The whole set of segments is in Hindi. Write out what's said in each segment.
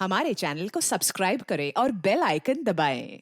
हमारे चैनल को सब्सक्राइब करें और बेल आइकन दबाएं।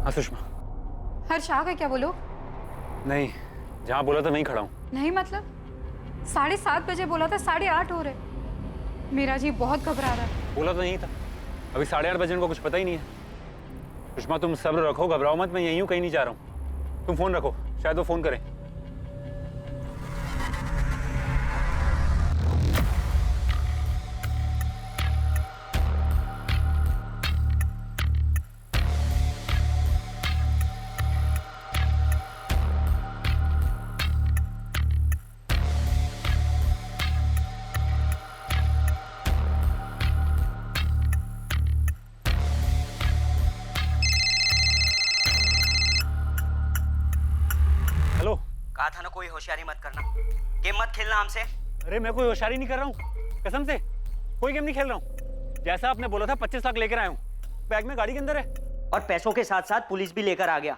हाँ सुषमा। हर्ष आ गए क्या वो लोग? नहीं, जहाँ बोला था वहीं खड़ा हूँ। नहीं मतलब 7:30 बजे बोला था, 8:30 हो रहे। मेरा जी बहुत घबरा रहा है। बोला तो नहीं था, अभी 8:30 बजने को कुछ पता ही नहीं है। सुषमा तुम सब्र रखो, घबराओ मत, मैं यहीं हूँ, कहीं नहीं जा रहा हूँ। तुम फोन रखो, शायद वो फोन करें। हेलो। कहा था ना कोई होशियारी मत करना, गेम मत खेलना हमसे। अरे मैं कोई होशियारी नहीं कर रहा हूँ, कसम से कोई गेम नहीं खेल रहा हूँ। जैसा आपने बोला था 25 लाख लेकर आया हूँ, बैग में गाड़ी के अंदर है। और पैसों के साथ साथ पुलिस भी लेकर आ गया।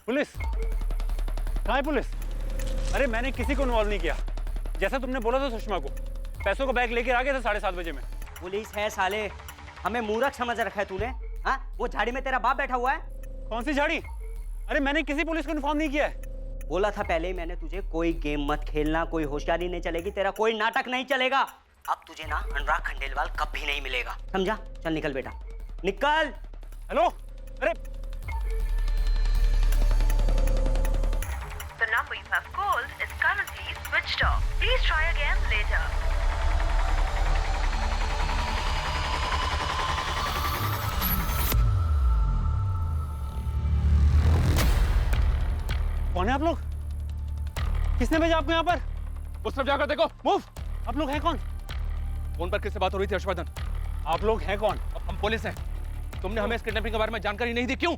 पुलिस? कहाँ है पुलिस? अरे मैंने किसी को इन्वॉल्व नहीं किया, जैसा तुमने बोला था सुषमा को। पैसों का बैग लेकर आ गया था 7:30 बजे में। पुलिस है साले, हमें मूर्ख समझ रखा है तूने। हाँ, वो झाड़ी में तेरा बाप बैठा हुआ है। कौन सी झाड़ी? अरे मैंने किसी पुलिस को इन्फॉर्म नहीं किया है। बोला था पहले ही मैंने तुझे, कोई गेम मत खेलना, कोई होशियारी नहीं चलेगी, तेरा कोई नाटक नहीं चलेगा। अब तुझे ना अनुराग खंडेलवाल कभी नहीं मिलेगा, समझा? चल निकल बेटा, निकल। हेलो। अरे The number you have called is currently switched off. Please try again later. कौन है आप लोग? किसने भेजा आपको यहाँ पर? उस तरफ जाकर देखो। मूव। आप लोग हैं कौन? फोन पर किससे बात हो रही थी हर्षवर्धन? आप लोग हैं कौन? हम पुलिस हैं। तुमने हमें इस किडनैपिंग के बारे में जानकारी नहीं दी, क्यों?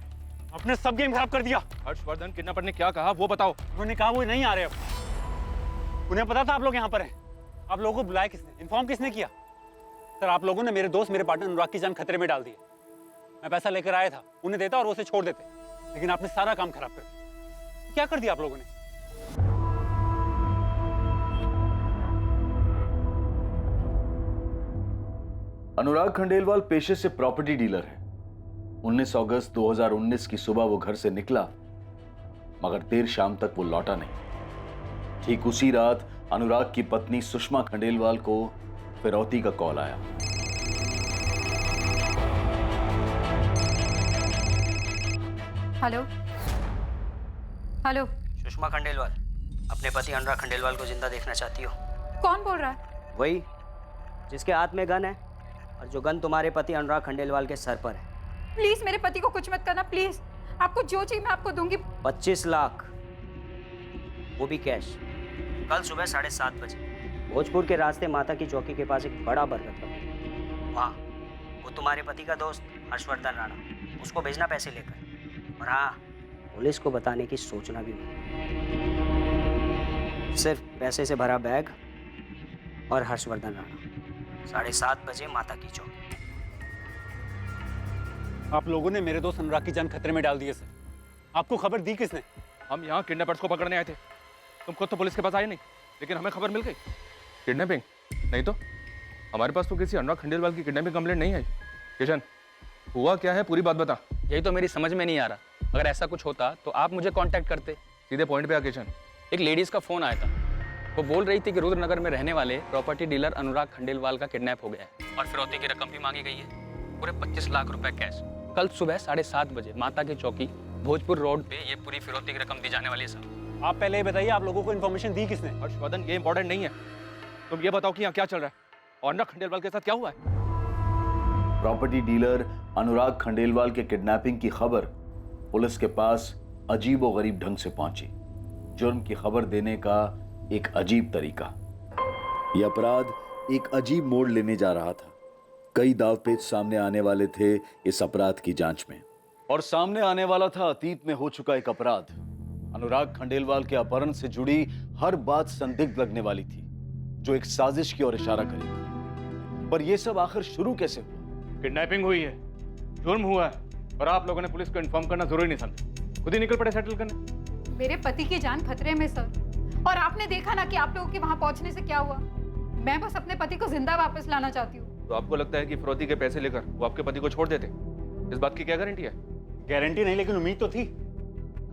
आपने सब गेम खराब कर दिया। हर्षवर्धन, किडनैपर ने क्या कहा वो बताओ। उन्होंने कहा वो नहीं आ रहे अब। उन्हें पता था आप लोग यहाँ पर हैं। आप लोगों को बुलाया किसने? इन्फॉर्म किसने किया? सर आप लोगों ने मेरे दोस्त, मेरे पार्टनर अनुराग की जान खतरे में डाल दी है। मैं पैसा लेकर आया था, उन्हें देता और वो उसे छोड़ देते, लेकिन आपने सारा काम खराब कर दिया। क्या कर दिया आप लोगों ने? अनुराग खंडेलवाल पेशे से प्रॉपर्टी डीलर है। 19 अगस्त 2019 की सुबह वो घर से निकला, मगर देर शाम तक वो लौटा नहीं। ठीक उसी रात अनुराग की पत्नी सुषमा खंडेलवाल को फिरौती का कॉल आया। Hello hello. सुषमा खंडेलवाल, अपने पति अनुराग खंडेलवाल को जिंदा देखना चाहती हो? कौन बोल रहा है? वही जिसके हाथ में गन है और जो गन तुम्हारे पति अनुराग खंडेलवाल के सर पर है। प्लीज मेरे पति को कुछ मत करना, प्लीज। आपको जो चाहिए मैं आपको दूंगी। 25 लाख, वो भी कैश। कल सुबह 7:30 बजे भोजपुर के रास्ते माता की चौकी के पास एक बड़ा बरगद का पेड़, वहाँ वो तुम्हारे पति का दोस्त हर्षवर्धन राणा, उसको भेजना पैसे लेकर। और हाँ, पुलिस को बताने की सोचना भी मत। सिर्फ पैसे से भरा बैग और हर्षवर्धन राणा। 7:30 बजे माता की चौकी। आप लोगों ने मेरे दोस्त अनुराग की जान खतरे में डाल दी है सर। आपको खबर दी किसने? हम यहाँ किडनैपर्स को पकड़ने आए थे। तुम खुद तो पुलिस के पास आए नहीं, लेकिन हमें खबर मिल गई। किडनैपिंग नहीं तो हमारे पास तो किसी अनुराग खंडेलवाल की किडनैपिंग कंप्लेंट नहीं आई। किशन, हुआ क्या है, पूरी बात बता। यही तो मेरी समझ में नहीं आ रहा। अगर ऐसा कुछ होता तो आप मुझे कांटेक्ट करते। सीधे पॉइंट पे आ किशन। एक लेडीज का फोन आया था, वो बोल रही थी कि रुद्रनगर में रहने वाले प्रॉपर्टी डीलर अनुराग खंडेलवाल का किडनैप हो गया है और फिरौती की रकम भी मांगी गई है, पूरे 25 लाख रुपए कैश। कल सुबह 7:30 बजे माता की चौकी भोजपुर रोड पे ये पूरी फिरौती की रकम दी जाने वाली है सर। आप पहले ये बताइए, आप लोगों को इन्फॉर्मेशन दी किसने? हर्षवर्धन, ये इंपॉर्टेंट नहीं है। तुम ये बताओ कि यहाँ क्या चल रहा है और अनुराग खंडेलवाल के साथ क्या हुआ है। प्रॉपर्टी डीलर अनुराग खंडेलवाल के किडनैपिंग की खबर पुलिस के पास अजीबोगरीब ढंग से पहुंची। जुर्म की खबर देने का एक अजीब तरीका। यह अपराध एक अजीब मोड़ लेने जा रहा था। कई दावपेच सामने आने वाले थे इस अपराध की जांच में, और सामने आने वाला था अतीत में हो चुका एक अपराध। अनुराग खंडेलवाल के अपहरण से जुड़ी हर बात संदिग्ध लगने वाली थी, जो एक साजिश की ओर इशारा करेगी। पर यह सब आखिर शुरू कैसे हुआ? किडनैपिंग हुई है, जुर्म हुआ है, और आप लोगों ने पुलिस को इन्फॉर्म करना जरूरी नहीं समझा। खुद ही निकल पड़े सेटल करने। मेरे पति की जान खतरे में सर, और आपने देखा ना कि आप लोगों के वहां पहुंचने से क्या हुआ। मैं बस अपने पति को जिंदा वापस लाना चाहती हूँ। तो आपको लगता है कि फिरौती के पैसे लेकर वो आपके पति को छोड़ देते? इस बात की क्या गारंटी है? गारंटी नहीं, लेकिन उम्मीद तो थी।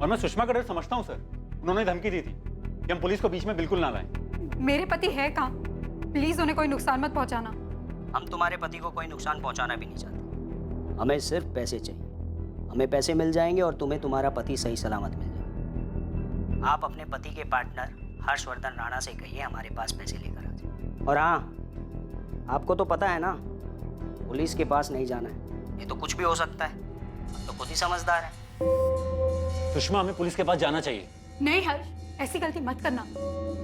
और मैं सुषमा का डर समझता हूँ सर। उन्होंने धमकी दी थी कि हम पुलिस को बीच में बिल्कुल ना लाएं। मेरे पति है कहाँ? प्लीज उन्हें कोई नुकसान मत पहुंचाना। हम तुम्हारे पति को कोई नुकसान पहुंचाना भी नहीं चाहते। हमें सिर्फ पैसे चाहिए। हमें पैसे मिल जाएंगे और तुम्हें तुम्हारा पति सही सलामत मिल जाएगा। आप अपने पति के पार्टनर हर्षवर्धन राणा से कहिए हमारे पास पैसे लेकर आ जाए। और हाँ, आपको तो पता है ना, पुलिस के पास नहीं जाना है। ये तो कुछ भी हो सकता है। हम तो खुद ही समझदार हैं। सुषमा, हमें पुलिस के पास जाना चाहिए। नहीं हर्ष, ऐसी गलती मत करना।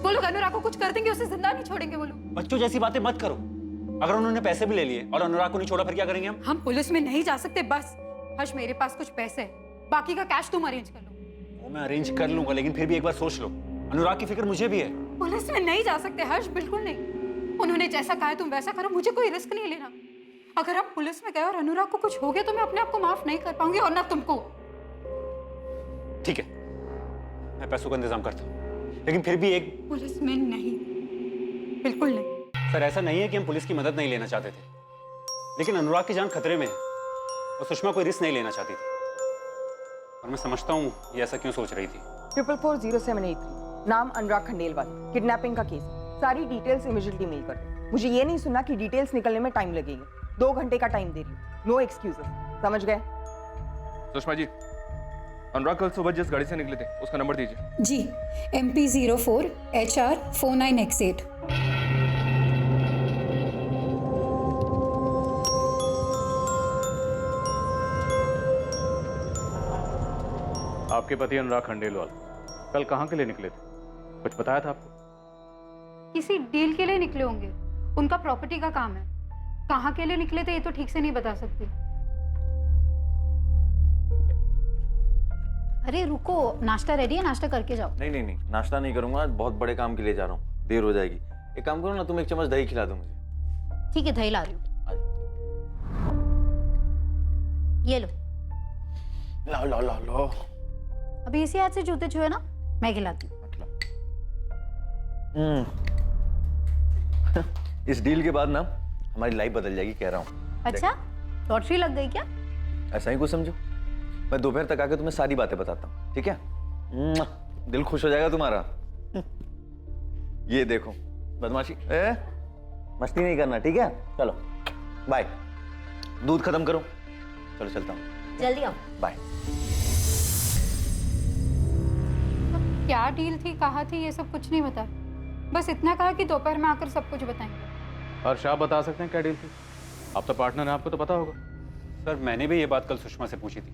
वो लोग अनुराग को कुछ कर देंगे, उसे जिंदा नहीं छोड़ेंगे वो लोग। बच्चों जैसी बातें मत करो। अगर उन्होंने पैसे भी ले लिए और अनुराग को नहीं छोड़ा, फिर क्या करेंगे हम? हम पुलिस में नहीं जा सकते बस। हर्ष, मेरे पास कुछ पैसे है, बाकी का कैश तुम अरेंज कर लो। वो मैं अरेंज कर लूंगा, लेकिन फिर भी एक बार सोच लो। अनुराग की फिक्र मुझे भी है। पुलिस में नहीं जा सकते हर्ष, बिल्कुल नहीं। उन्होंने जैसा कहा है तुम वैसा करो, मुझे कोई रिस्क नहीं लेना। अगर हम पुलिस में गए और अनुराग को कुछ हो गया तो मैं अपने आप को माफ नहीं कर पाऊंगी, और ना तुमको। ठीक है, मैं पैसों का इंतजाम करता हूँ, लेकिन फिर भी एक। पुलिस में नहीं, बिल्कुल नहीं। सर, ऐसा नहीं है कि हम पुलिस की मदद नहीं लेना चाहते थे, लेकिन अनुराग की जान खतरे में है और सुषमा कोई रिस्क नहीं लेना चाहती थी। और मैं समझता हूँ ये ऐसा क्यों सोच रही थी। 440783, नाम अनुराग खंडेलवाल, किडनैपिंग का केस। सारी डिटेल्स इमीडिएटली मेल कर दो। मुझे ये नहीं सुना कि डिटेल्स निकलने में टाइम लगेगा। 2 घंटे का टाइम दे रही हूँ, नो एक्सक्यूजेस, समझ गए? सुषमा जी, अनुराग कल सुबह जिस गाड़ी से निकले थे उसका नंबर दीजिए। जी, MP04HR49X8। आपके पति अनुराग खंडेलवाल कल कहाँ के लिए निकले थे? कुछ बताया था आपको? किसी डील के लिए निकले होंगे, उनका प्रॉपर्टी का काम है। कहाँ के लिए निकले थे ये तो ठीक से नहीं बता सकती। अरे रुको, नाश्ता रेडी है, नाश्ता करके जाओ। नहीं, नाश्ता नहीं करूंगा, आज बहुत बड़े काम के लिए जा रहा हूँ, देर हो जाएगी। एक काम करो ना, तुम एक चम्मच दही खिला दो मुझे। ठीक है, दही ला रही हूँ। ये लो। लो। अभी इसी हाथ से जूते छुए ना, मैं खिलाती हूँ। इस डील के बाद ना हमारी लाइफ बदल जाएगी, कह रहा हूँ। अच्छा, लॉटरी लग गई क्या? ऐसा ही कुछ समझो। मैं दोपहर तक आके तुम्हें सारी बातें बताता हूँ, ठीक है? दिल खुश हो जाएगा तुम्हारा। ये देखो, बदमाशी मस्ती नहीं करना, ठीक है? चलो बाय। दूध खत्म करो, चलो चलता हूँ। जल्दी आओ। बाय। क्या डील थी, कहा थी, ये सब कुछ नहीं बता। बस इतना कहा कि दोपहर में आकर सब कुछ बताएंगे। हर्ष, आप बता सकते हैं क्या डील थी? आप तो पार्टनर हैं, आपको तो पता होगा। सर, मैंने भी ये बात कल सुषमा से पूछी थी,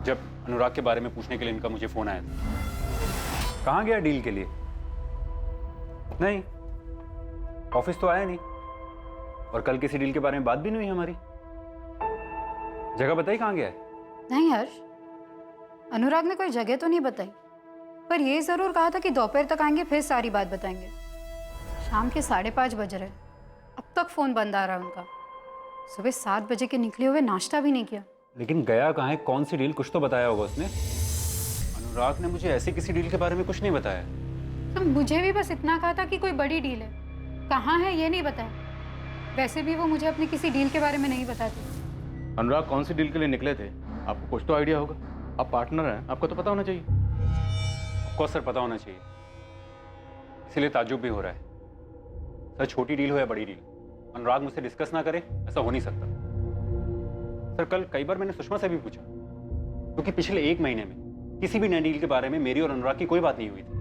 जब अनुराग के बारे में पूछने के लिए इनका मुझे फोन आया था। कहाँ गया डील के लिए? नहीं, ऑफिस तो आया नहीं और कल किसी डील के बारे में बात भी नहीं हुई हमारी। जगह बताई कहाँ गया है? नहीं हर्ष, अनुराग ने कोई जगह तो नहीं बताई, पर ये जरूर कहा था कि दोपहर तक आएंगे फिर सारी बात बताएंगे। शाम के 5:30 बज रहे, अब तक फोन बंद आ रहा है उनका। सुबह 7 बजे के निकले हुए नाश्ता भी नहीं किया। लेकिन गया कहाँ है, कौन सी डील, कुछ तो बताया होगा उसने। अनुराग ने मुझे ऐसी किसी डील के बारे में कुछ नहीं बताया। तो मुझे भी बस इतना कहा था कि कोई बड़ी डील है, कहाँ है ये नहीं बताया। वैसे भी वो मुझे अपनी किसी डील के बारे में नहीं बताती। अनुराग कौन सी डील के लिए निकले थे, आपको कुछ तो आइडिया होगा। आप पार्टनर हैं, आपको तो पता होना चाहिए। ऑफकोर्स सर, पता होना चाहिए, इसीलिए ताज्जुब भी हो रहा है। सर, छोटी डील हो या बड़ी डील, अनुराग मुझसे डिस्कस ना करे ऐसा हो नहीं सकता। सर, कल कई बार मैंने सुषमा से भी पूछा, क्योंकि पिछले 1 महीने में किसी भी नई डील के बारे में मेरी और अनुराग की कोई बात नहीं हुई थी।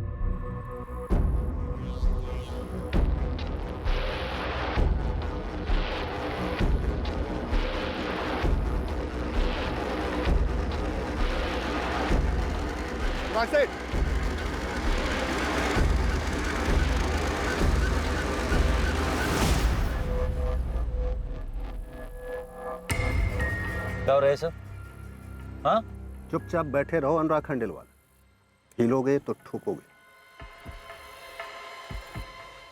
क्या हो रहा है सर? हाँ, चुपचाप बैठे रहो अनुराग खंडेलवाल, हिलोगे तो ठोकोगे।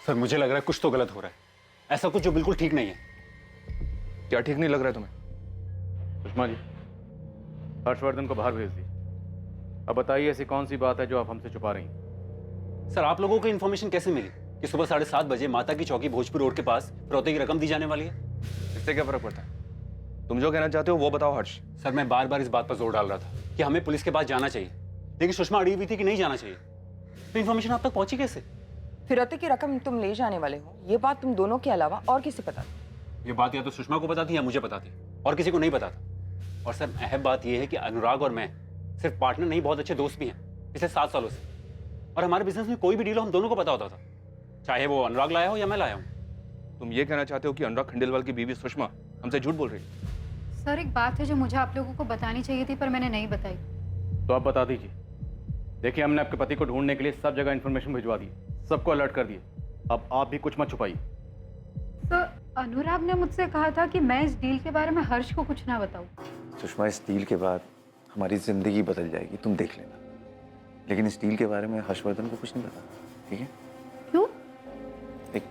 सर, मुझे लग रहा है कुछ तो गलत हो रहा है, ऐसा कुछ जो बिल्कुल ठीक नहीं है। क्या ठीक नहीं लग रहा है तुम्हें? सुषमा जी, हर्षवर्धन को बाहर भेज दी। अब बताइए ऐसी कौन सी बात है जो आप हमसे छुपा रही हैं? सर, आप लोगों को इन्फॉर्मेशन कैसे मिली कि सुबह 7:30 बजे माता की चौकी भोजपुर रोड के पास फिरौती की रकम दी जाने वाली है? इससे क्या फर्क पड़ता है? तुम जो कहना चाहते हो वो बताओ हर्ष। सर, मैं बार बार इस बात पर जोर डाल रहा था कि हमें पुलिस के पास जाना चाहिए, लेकिन सुषमा अड़ी हुई थी कि नहीं जाना चाहिए। तो इन्फॉर्मेशन आप तक पहुंची कैसे? फिरौती की रकम तुम ले जाने वाले हो, ये बात तुम दोनों के अलावा और किसे पता थी? ये बात या तो सुषमा को पता थी या मुझे पता थी, और किसी को नहीं पता था। और सर, अहम बात यह है कि अनुराग और मैं सिर्फ पार्टनर नहीं, बहुत अच्छे दोस्त भी हैं पिछले 7 सालों से। और हमारे बिजनेस में कोई भी डील हो हम दोनों को पता होता था, चाहे वो अनुराग लाया हो या मैं लाया हूँ। तुम ये कहना चाहते हो कि अनुराग खंडेलवाल की बीवी सुषमा हमसे झूठ बोल रही है? सर, एक बात है जो मुझे आप लोगों को बतानी चाहिए थी पर मैंने नहीं बताई। तो आप बता दीजिए। देखिए, हमने आपके पति को ढूंढने के लिए सब जगह इन्फॉर्मेशन भिजवा दी, सबको अलर्ट कर दिए। अब आप भी कुछ मत छुपाइए। सर, अनुराग ने मुझसे कहा था कि मैं इस डील के बारे में हर्ष को कुछ ना बताऊं। सुषमा, इस डील के बाद हमारी जिंदगी बदल जाएगी, तुम देख लेना। लेकिन इस डील के बारे में हर्षवर्धन को कुछ नहीं पता, ठीक है? क्यों?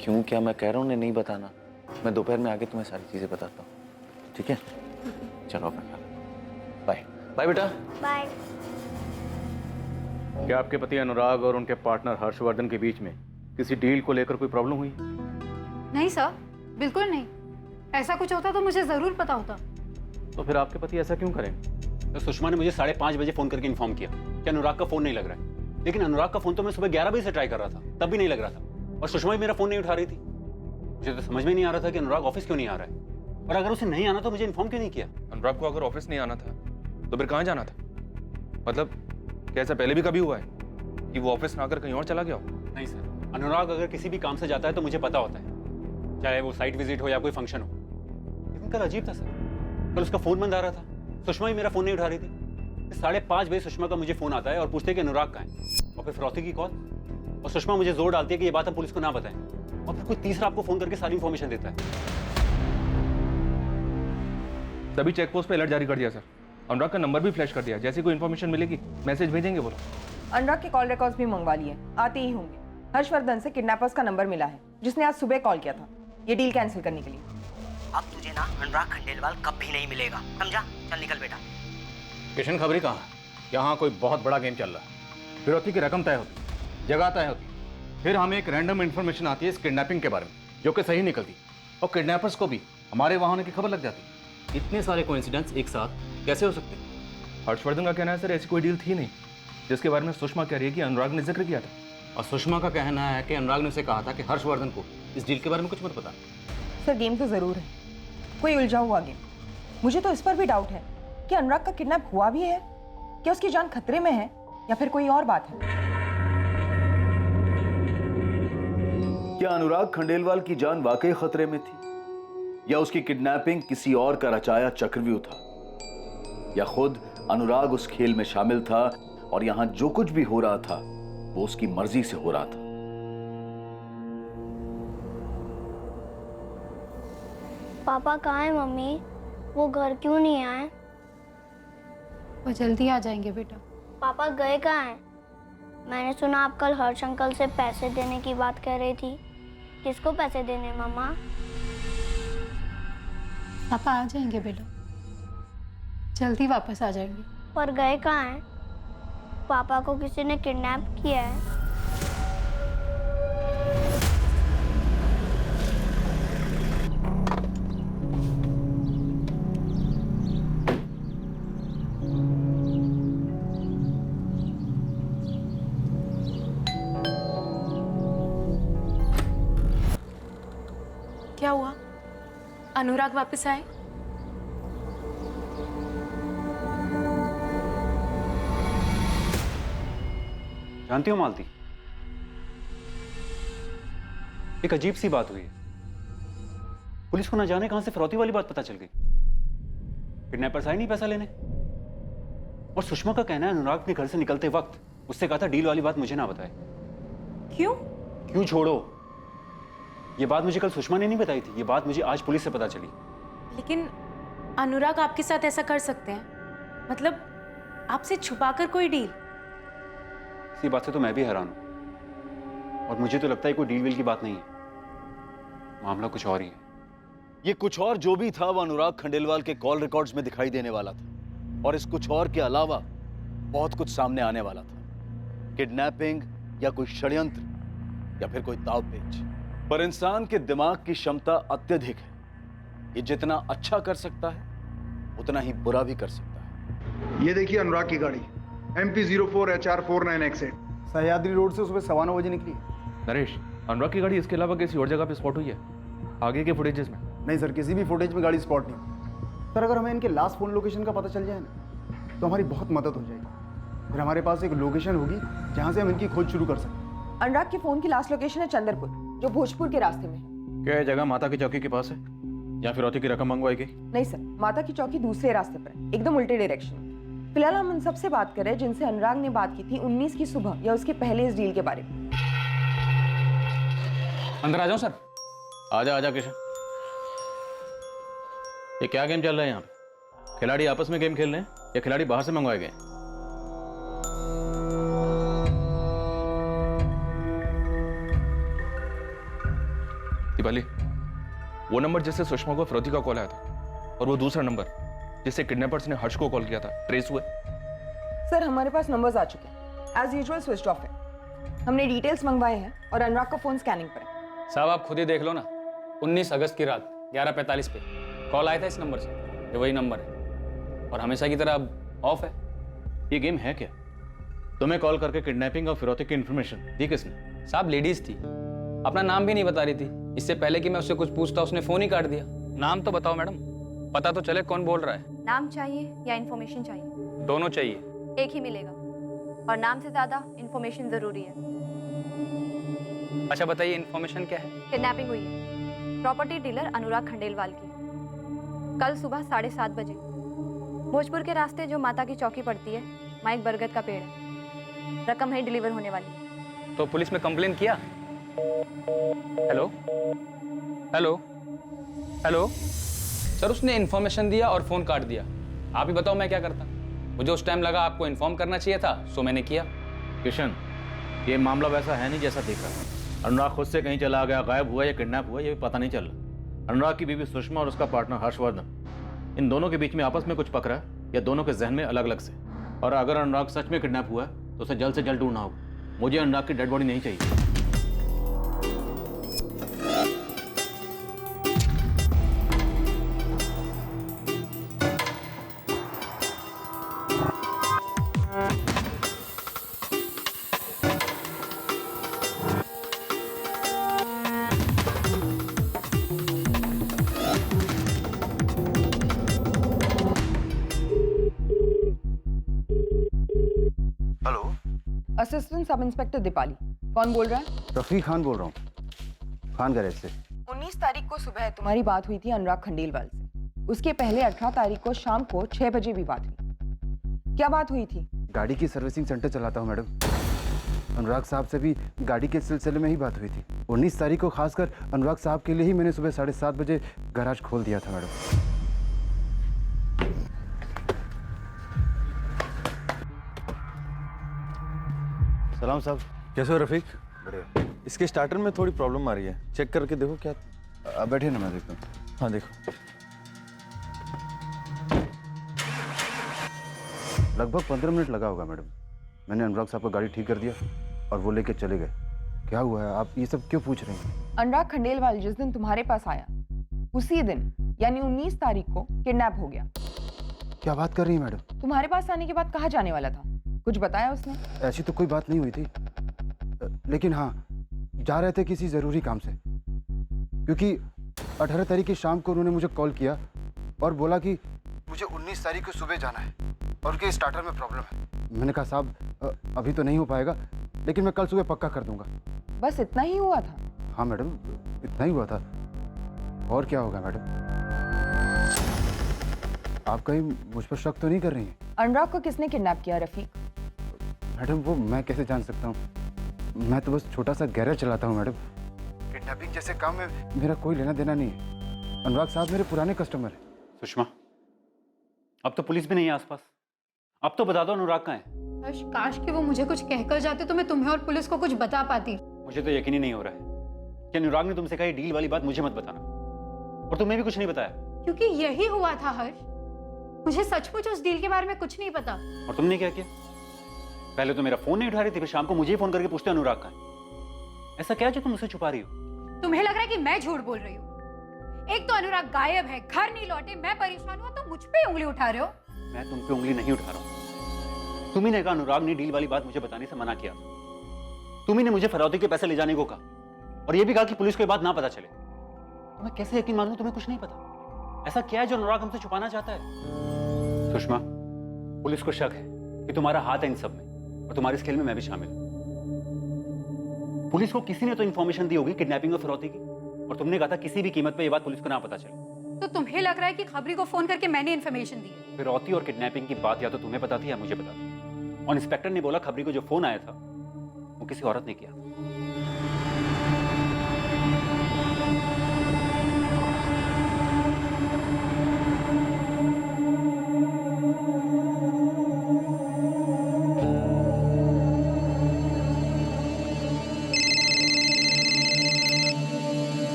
क्यों क्या, मैं कह रहा हूँ उन्हें नहीं बताना। मैं दोपहर में आके तुम्हें सारी चीजें बताता हूँ, ठीक है? चलो अपना ख्याल, बाय। बाय बेटा। बाय। क्या आपके पति अनुराग और उनके पार्टनर हर्षवर्धन के बीच में किसी डील को लेकर कोई प्रॉब्लम हुई? नहीं सर, बिल्कुल नहीं। ऐसा कुछ होता तो मुझे जरूर पता होता। तो फिर आपके पति ऐसा क्यों करेंगे? तो सुषमा ने मुझे 5:30 बजे फोन करके इन्फॉर्म किया कि अनुराग का फोन नहीं लग रहा है। लेकिन अनुराग का फोन तो मैं सुबह 11 बजे से ट्राई कर रहा था, तब भी नहीं लग रहा था। और सुषमा भी मेरा फोन नहीं उठा रही थी। मुझे तो समझ में नहीं आ रहा था कि अनुराग ऑफिस क्यों नहीं आ रहा है, और अगर उसे नहीं आना तो मुझे इन्फॉर्म क्यों नहीं किया? अनुराग को अगर ऑफिस नहीं आना था तो फिर कहाँ जाना था? मतलब क्या ऐसा पहले भी कभी हुआ है कि वो ऑफिस ना आकर कहीं और चला गया हो? नहीं सर, अनुराग अगर किसी भी काम से जाता है तो मुझे पता होता है, चाहे वो साइट विजिट हो या कोई फंक्शन हो। लेकिन कल अजीब था सर, कल उसका फोन बंद आ रहा था, सुषमा भी मेरा फोन नहीं उठा रही थी। 5:30 बजे सुषमा का मुझे फोन आता है और पूछते हैं कि अनुराग कहाँ है, और फिर फिरौती की कॉल। और सुषमा मुझे जोर डालती है कि ये बात हम पुलिस को ना बताएं, और फिर कोई तीसरा आपको फोन करके सारी इंफॉर्मेशन देता है। तभी चेक पोस्ट पे अलर्ट जारी कर दिया सर। अनुराग का नंबर भी फ्लैश कर दिया, जैसी कोई इन्फॉर्मेशन मिलेगी मैसेज भेजेंगे बोलो। अनुराग के कॉल रिकॉर्ड्स भी मंगवा लिए, आते ही होंगे। हर्षवर्धन से किडनैपर्स का नंबर मिला है जिसने आज सुबह कॉल किया था ये डील कैंसिल करने के लिए। अब तुझे ना अनुराग खंडेलवाल कभी नहीं मिलेगा, समझा? चल निकल बेटा। किशन, खबरी कहाँ? यहाँ कोई बहुत बड़ा गेम चल रहा है। फिरौती की रकम तय होती, जगह तय होती, फिर हमें एक रैंडम इन्फॉर्मेशन आती है इस किडनैपिंग के बारे में जो कि सही निकलती, और किडनैपर्स को भी हमारे वहाँ होने की खबर लग जाती। इतने सारे कोइंसिडेंस एक साथ कैसे हो सकते? हर्षवर्धन का कहना है सर ऐसी कोई डील थी नहीं, जिसके बारे में सुषमा कह रही है कि अनुराग ने जिक्र किया था। और सुषमा का कहना है कि अनुराग ने उसे कहा था कि हर्षवर्धन को इस डील के बारे में कुछ मत बता। सर, गेम तो जरूर है, कोई उलझा हुआ गेम। मुझे तो इस पर भी डाउट है कि अनुराग का किडनैप हुआ भी है, क्या उसकी जान खतरे में है, या फिर कोई और बात है। क्या अनुराग खंडेलवाल की जान वाकई खतरे में थी, या उसकी किडनैपिंग किसी और का रचाया चक्रव्यूह था, या खुद अनुराग उस खेल में शामिल था और यहां जो कुछ भी हो रहा था वो उसकी मर्जी से हो रहा था? पापा कहाँ है मम्मी? वो घर क्यों नहीं आए? वो जल्दी आ जाएंगे बेटा। पापा गए कहाँ हैं? मैंने सुना आप कल हर्ष अंकल से पैसे देने की बात कर रही थी। किसको पैसे देने मम्मा? पापा आ जाएंगे बेटा, जल्दी वापस आ जाएंगे। पर गए कहाँ हैं? पापा को किसी ने किडनैप किया है। क्या हुआ? अनुराग वापस आए? जानती हो मालती, एक अजीब सी बात हुई है। पुलिस को ना जाने कहां से फिरौती वाली बात पता चल गई। किडनैपर्स आए नहीं पैसा लेने। और सुषमा का कहना है अनुराग अपने घर से निकलते वक्त उससे कहा था डील वाली बात मुझे ना बताए। क्यों? क्यों छोड़ो, ये बात मुझे कल सुषमा ने नहीं बताई थी। ये बात मुझे आज पुलिस से पता चली। लेकिन अनुराग आपके साथ ऐसा कर सकते हैं? मतलब आपसे छुपाकर कोई डील? इसी बात से तो मैं भी हैरान हूं। और मुझे तो लगता है कोई डील वील की बात नहीं है, मामला कुछ और ही है। ये कुछ और जो भी था वो अनुराग खंडेलवाल के कॉल रिकॉर्ड्स में दिखाई देने वाला था। और इस कुछ और के अलावा बहुत कुछ सामने आने वाला था। किडनैपिंग या कोई षड्यंत्र या फिर कोई दांवपेच। पर इंसान के दिमाग की क्षमता अत्यधिक है। ये जितना अच्छा कर सकता है उतना ही बुरा भी कर सकता है। ये देखिए अनुराग की गाड़ी MP04HR49X8 सह्याद्री रोड से सुबह 9:15 बजे निकली है। नरेश, अनुराग की गाड़ी इसके अलावा किसी और जगह पे स्पॉट हुई है आगे के फुटेजेस में? नहीं सर, किसी भी फुटेज में गाड़ी स्पॉट नहीं। सर अगर हमें इनके लास्ट फोन लोकेशन का पता चल जाए ना तो हमारी बहुत मदद हो जाएगी। फिर हमारे पास एक लोकेशन होगी जहाँ से हम इनकी खोज शुरू कर सकते। अनुराग के फोन की लास्ट लोकेशन है चंदरपुर, जो भोजपुर के रास्ते में है। क्या जगह माता की चौकी के पास है या फिरौती की रकम मंगवाई गई? नहीं सर, माता की चौकी दूसरे रास्ते पर है, एकदम उल्टे डायरेक्शन। फिलहाल हम उन सबसे बात कर रहे हैं जिनसे अनुराग ने बात की थी 19 की सुबह या उसके पहले इस डील के बारे में। अंदर आ जाओ सर। आजा आजा किशन। ये क्या गेम चल रहा है यहाँ पे? खिलाड़ी आपस में गेम खेल रहे हैं या खिलाड़ी बाहर से मंगवाए गए? दीपाली, वो नंबर जिससे सुषमा को फिरौती का कॉल आया था और वो दूसरा नंबर जिससे किडनैपर्स ने हर्ष को कॉल किया था, ट्रेस हुए? सर हमारे पास नंबर्स आ चुके हैं। एज यूजुअल स्विच ऑफ है। हमने डिटेल्स मंगवाए हैं और अनुराग का फोन स्कैनिंग पर है। साहब आप खुद ही देख लो ना, 19 अगस्त की रात 11:45 पे कॉल आया था इस नंबर से। ये वही नंबर है और हमेशा की तरह अब ऑफ है। ये गेम है क्या? तुम्हें कॉल करके किडनैपिंग और फिरौती की इंफॉर्मेशन दी किसने? साहब लेडीज थी, अपना नाम भी नहीं बता रही थी। इससे पहले कि मैं उससे कुछ पूछता उसने फोन ही काट दिया। नाम तो बताओ मैडम, पता तो चले कौन बोल रहा है। नाम चाहिए या इन्फॉर्मेशन चाहिए? दोनों चाहिए। एक ही मिलेगा और नाम से ज्यादा इन्फॉर्मेशन जरूरी है। अच्छा बताइए इन्फॉर्मेशन क्या है? किडनैपिंग हुई है प्रॉपर्टी डीलर अनुराग खंडेलवाल की कल सुबह 7:30 बजे। भोजपुर के रास्ते जो माता की चौकी पड़ती है वहाँ एक बरगद का पेड़ है। रकम है डिलीवर होने वाली। तो पुलिस में कंप्लेन किया? हेलो हेलो हेलो सर, उसने इन्फॉर्मेशन दिया और फोन काट दिया। आप ही बताओ मैं क्या करता? मुझे उस टाइम लगा आपको इन्फॉर्म करना चाहिए था, सो मैंने किया। किशन, ये मामला वैसा है नहीं जैसा दिख रहा है। अनुराग खुद से कहीं चला गया, गायब हुआ या किडनैप हुआ ये भी पता नहीं चल रहा। अनुराग की बीवी सुषमा और उसका पार्टनर हर्षवर्धन, इन दोनों के बीच में आपस में कुछ पकड़ा है या दोनों के जहन में अलग अलग से? और अगर अनुराग सच में किडनैप हुआ है तो उसे जल्द से जल्द ढूंढना होगा। मुझे अनुराग की डेड बॉडी नहीं चाहिए। Assistant sub inspector Deepali. कौन बोल रहा है? रफी खान बोल रहा हूँ, खान गैरेज से। 19 तारीख को सुबह तुम्हारी बात हुई थी अनुराग खंडेलवाल से। उसके पहले 18 तारीख को शाम को 6 बजे भी बात हुई। क्या बात हुई थी? गाड़ी की सर्विसिंग सेंटर चलाता हूँ मैडम। अनुराग साहब से भी गाड़ी के सिलसिले में ही बात हुई थी। 19 तारीख को खासकर अनुराग साहब के लिए ही मैंने सुबह 7:30 बजे गैराज खोल दिया था मैडम। सलाम साहब, कैसे हो रफीक? बढ़िया। इसके स्टार्टर में थोड़ी प्रॉब्लम आ रही है, चेक करके देखो क्या। आप बैठिए ना, मैं देखता हूँ। हाँ देखो। लगभग 15 मिनट लगा होगा मैडम। मैंने अनुराग साहब का गाड़ी ठीक कर दिया और वो लेके चले गए। क्या हुआ है, आप ये सब क्यों पूछ रही हैं? अनुराग खंडेलवाल जिस दिन तुम्हारे पास आया उसी दिन यानी 19 तारीख को किडनैप हो गया। क्या बात कर रही हैं मैडम? तुम्हारे पास आने के बाद कहाँ जाने वाला था? कुछ बताया उसने? ऐसी तो कोई बात नहीं हुई थी, लेकिन हाँ जा रहे थे किसी ज़रूरी काम से, क्योंकि 18 तारीख की शाम को उन्होंने मुझे कॉल किया और बोला कि मुझे 19 तारीख को सुबह जाना है और उनके स्टार्टर में प्रॉब्लम है। मैंने कहा साहब अभी तो नहीं हो पाएगा, लेकिन मैं कल सुबह पक्का कर दूंगा। बस इतना ही हुआ था? हाँ मैडम, इतना ही हुआ था। और क्या होगा मैडम? आप कहीं मुझ पर शक तो नहीं कर रही हैं? अनुराग को किसने किडनैप किया रफीक? मैडम वो मैं कैसे जान सकता हूँ? मैं तो बस छोटा सा गैरेज चलाता हूँ मैडम। किडनैपिंग जैसे काम में मेरा कोई लेना देना नहीं है। अनुराग साहब मेरे पुराने कस्टमर हैं। सुषमा, अब तो पुलिस भी नहीं है आसपास। अब तो बता दो अनुराग कहाँ है। हर्ष, काश कि वो मुझे कुछ कहकर जाते तो मैं तुम्हें और पुलिस को कुछ बता पाती। मुझे तो यकीन ही नहीं हो रहा है कि अनुराग ने तुमसे कही डील वाली बात मुझे मत बताना, और तुम्हें भी कुछ नहीं बताया। क्योंकि यही हुआ था हर्ष, मुझे सचमुच उस डील के बारे में कुछ नहीं पता। और तुमने क्या किया? पहले तो मेरा फोन नहीं उठा रही थी, फिर शाम को मुझे ही फोन करके पूछते अनुराग कहाँ है। ऐसा क्या जो तुम मुझसे छुपा रही हो? तुम्हें लग रहा है कि मैं झूठ बोल रही हूँ? एक तो अनुराग गायब है, घर नहीं लौटे, मैं परेशान हूँ, तो मुझ पे उंगली उठा रहे हो? मैं तुम पे उंगली नहीं उठा रहा हूँ। तुम्ही ने कहा अनुराग ने डील वाली बात मुझे बताने से मना किया। तुम्ही ने मुझे फिरौती के पैसे ले जाने को कहा और ये भी कहा कि पुलिस को ये बात ना पता चले। तो मैं कैसे यकीन मानूं तुम्हें कुछ नहीं पता? ऐसा क्या है जो अनुराग हमसे छुपाना चाहता है? सुषमा, पुलिस को शक है कि तुम्हारा हाथ है इन सब में और तुम्हारे इस खेल में मैं भी शामिल हूं। पुलिस को किसी ने तो इन्फॉर्मेशन दी होगी किडनैपिंग और फिरौती की, और तुमने कहा था किसी भी कीमत पे ये बात पुलिस को ना पता चले। तो तुम्हें लग रहा है कि खबरी को फोन करके मैंने इन्फॉर्मेशन दी है? फिरौती और किडनैपिंग की बात या तो तुम्हें पता थी या मुझे पता थी, और इंस्पेक्टर ने बोला खबरी को जो फोन आया था वो किसी औरत ने किया।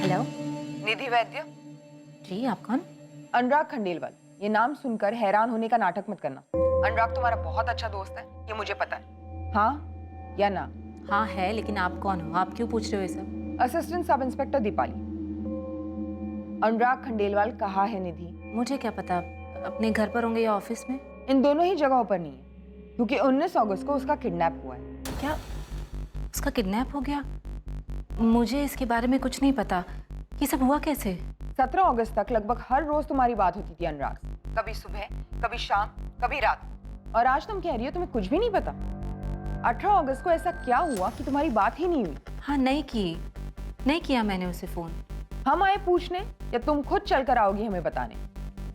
हेलो, निधि वैद्य जी, आप कौन? अनुराग खंडेलवाल। ये नाम सुनकर हैरान होने का नाटक मत करना। अनुराग तुम्हारा बहुत अच्छा दोस्त है, ये मुझे पता है। हाँ या ना? हाँ है, लेकिन आप कौन हो? आप क्यों पूछ रहे हो ये सब? Assistant sub inspector Deepali. अनुराग खंडेलवाल कहाँ है निधि? मुझे क्या पता, अपने घर पर होंगे या ऑफिस में? इन दोनों ही जगहों पर नहीं है, क्योंकि 19 अगस्त को उसका किडनैप हुआ है। क्या उसका किडनैप हो गया? मुझे इसके बारे में कुछ नहीं पता। ये सब हुआ कैसे? 17 अगस्त तक लगभग हर रोज तुम्हारी बात होती थी अनुराग से। कभी सुबह, कभी शाम, कभी रात। और आज तुम कह रही हो तुम्हें कुछ भी नहीं पता। 18 अगस्त को ऐसा क्या हुआ कि तुम्हारी बात ही नहीं हुई? हाँ, नहीं किया मैंने उसे फोन। हम आए पूछने या तुम खुद चल कर आओगी हमें बताने?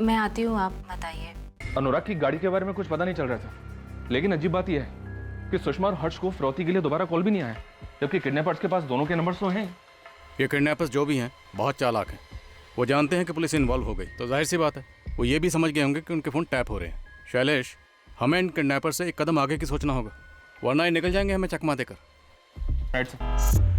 मैं आती हूँ, आप बताइए। अनुराग की गाड़ी के बारे में कुछ पता नहीं चल रहा था, लेकिन अजीब बात यह है कि सुषमा और हर्ष को फिरौती के लिए दोबारा कॉल भी नहीं आया, जबकि किडनैपर्स के पास दोनों के नंबर्स तो हैं। ये किडनैपर्स जो भी हैं बहुत चालाक हैं। वो जानते हैं कि पुलिस इन्वॉल्व हो गई, तो जाहिर सी बात है वो ये भी समझ गए होंगे कि उनके फ़ोन टैप हो रहे हैं। शैलेश, हमें इन किडनैपर से एक कदम आगे की सोचना होगा, वरना ये निकल जाएंगे हमें चकमा देकर। Right sir.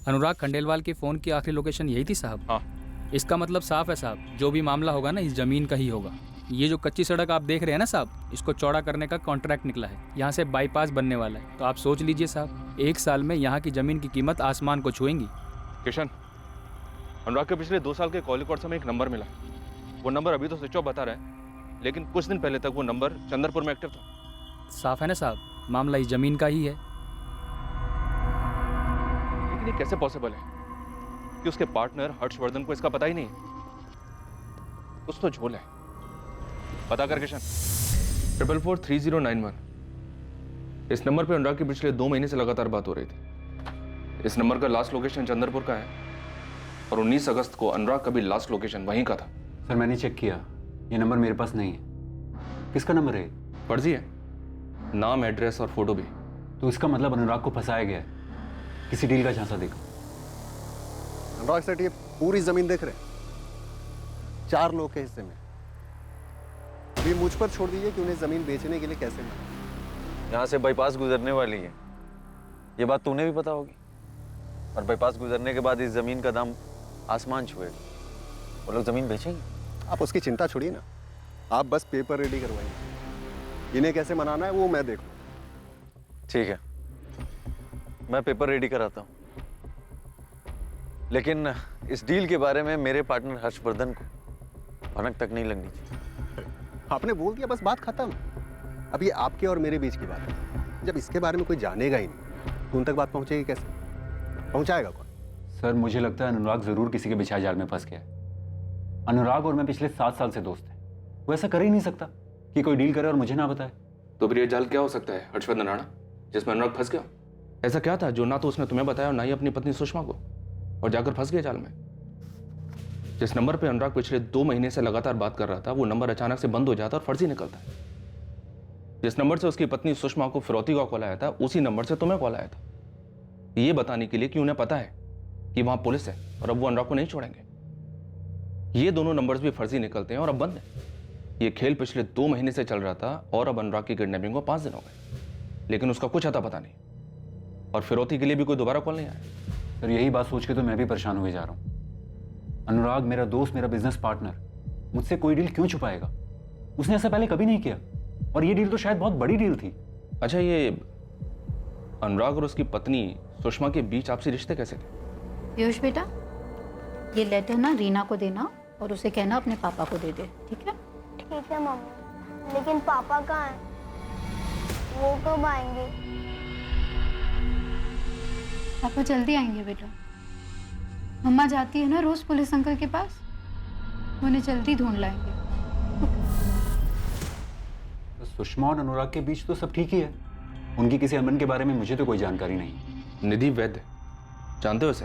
अनुराग खंडेलवाल के फ़ोन की आखिरी लोकेशन यही थी साहब? हाँ। इसका मतलब साफ है साहब, जो भी मामला होगा ना इस ज़मीन का ही होगा। ये जो कच्ची सड़क आप देख रहे हैं ना साहब, इसको चौड़ा करने का कॉन्ट्रैक्ट निकला है। यहाँ से बाईपास बनने वाला है। तो आप सोच लीजिए साहब, 1 साल में यहाँ की ज़मीन की कीमत आसमान को छुएंगी। किशन, अनुराग के पिछले 2 साल के कॉल रिकॉर्ड से हमें एक नंबर मिला। वो नंबर अभी तो स्विच ऑफ बता रहा है, लेकिन कुछ दिन पहले तक वो नंबर चंद्रपुर में एक्टिव था। साफ है ना साहब, मामला इस ज़मीन का ही है। लेकिन ये कैसे पॉसिबल है कि उसके पार्टनर हर्षवर्धन को इसका पता ही नहीं? कुछ तो झोल है। पता कर किशन। 443091। इस नंबर पे अनुराग की पिछले 2 महीने से लगातार बात हो रही थी। इस नंबर का लास्ट लोकेशन चंद्रपुर का है और 19 अगस्त को अनुराग का भी लास्ट लोकेशन वहीं का था। सर मैंने चेक किया, ये नंबर मेरे पास नहीं है। किसका नंबर है? फर्जी है, नाम, एड्रेस और फोटो भी। तो इसका मतलब अनुराग को फंसाया गया है, किसी डील का झांसा देकर। अनुराग सेठ ये पूरी जमीन देख रहे हैं, 4 लोग के हिस्से में। ये मुझ पर छोड़ दीजिए कि उन्हें जमीन बेचने के लिए कैसे मिला। यहाँ से बाईपास गुजरने वाली है, ये बात तूने भी पता होगी। और बाईपास गुजरने के बाद इस जमीन का दाम आसमान छुएगा। वो लोग जमीन बेचेंगे। आप उसकी चिंता छोड़िए ना, आप बस पेपर रेडी करवाइए। इन्हें कैसे मनाना है वो मैं देखूँ। ठीक है, मैं पेपर रेडी कराता हूँ, लेकिन इस डील के बारे में मेरे पार्टनर हर्षवर्धन को भनक तक नहीं लगनी चाहिए। आपने बोल दिया, बस बात खत्म। अब ये आपके और मेरे बीच की बात है। जब इसके बारे में कोई जानेगा ही नहीं तो उन तक बात पहुंचेगी कैसे? पहुंचाएगा कौन? सर मुझे लगता है अनुराग जरूर किसी के बिछाए जाल में फंस गया है। अनुराग और मैं पिछले 7 साल से दोस्त हैं। वो ऐसा कर ही नहीं सकता कि कोई डील करे और मुझे ना बताए। तो फिर ये जाल क्या हो सकता है हर्षवर्धन राणा, जिसमें अनुराग फंस गया? ऐसा क्या था जो ना तो उसने तुम्हें बताया और ना ही अपनी पत्नी सुषमा को, और जाकर फंस गया जाल में? जिस नंबर पे अनुराग पिछले 2 महीने से लगातार बात कर रहा था, वो नंबर अचानक से बंद हो जाता और फर्जी निकलता है। जिस नंबर से उसकी पत्नी सुषमा को फिरौती का कॉल आया था, उसी नंबर से तुम्हें कॉल आया था, ये बताने के लिए कि उन्हें पता है कि वहां पुलिस है और अब वो अनुराग को नहीं छोड़ेंगे। ये दोनों नंबर्स भी फर्जी निकलते हैं और अब बंद है। ये खेल पिछले 2 महीने से चल रहा था और अब अनुराग की किडनैपिंग को 5 दिन हो गए, लेकिन उसका कुछ अता पता नहीं, और फिरौती के लिए भी कोई दोबारा कॉल नहीं आया। सर यही बात सोच के तो मैं भी परेशान हुए जा रहा हूँ। अनुराग मेरा दोस्त, मेरा बिजनेस पार्टनर, मुझसे कोई डील क्यों छुपाएगा? उसने ऐसा पहले कभी नहीं किया, और ये डील तो शायद बहुत बड़ी डील थी। अच्छा, ये अनुराग और उसकी पत्नी सुषमा के बीच आपसी रिश्ते कैसे थे? पीयूष बेटा, ये लेटर ना रीना को देना और उसे कहना अपने पापा को दे दे, ठीक है? ठीक है मम्मी, लेकिन पापा कहाँ हैं? वो कब आएंगे? पापा जल्दी आएंगे बेटा। मम्मा जाती है ना रोज पुलिस अंकल के पास, उन्हें जल्दी ढूंढ लाएंगे। तो सुषमा और अनुराग के बीच तो सब ठीक ही है। उनकी किसी अमन के बारे में मुझे तो कोई जानकारी नहीं। निधि वैद्य, जानते हो इसे?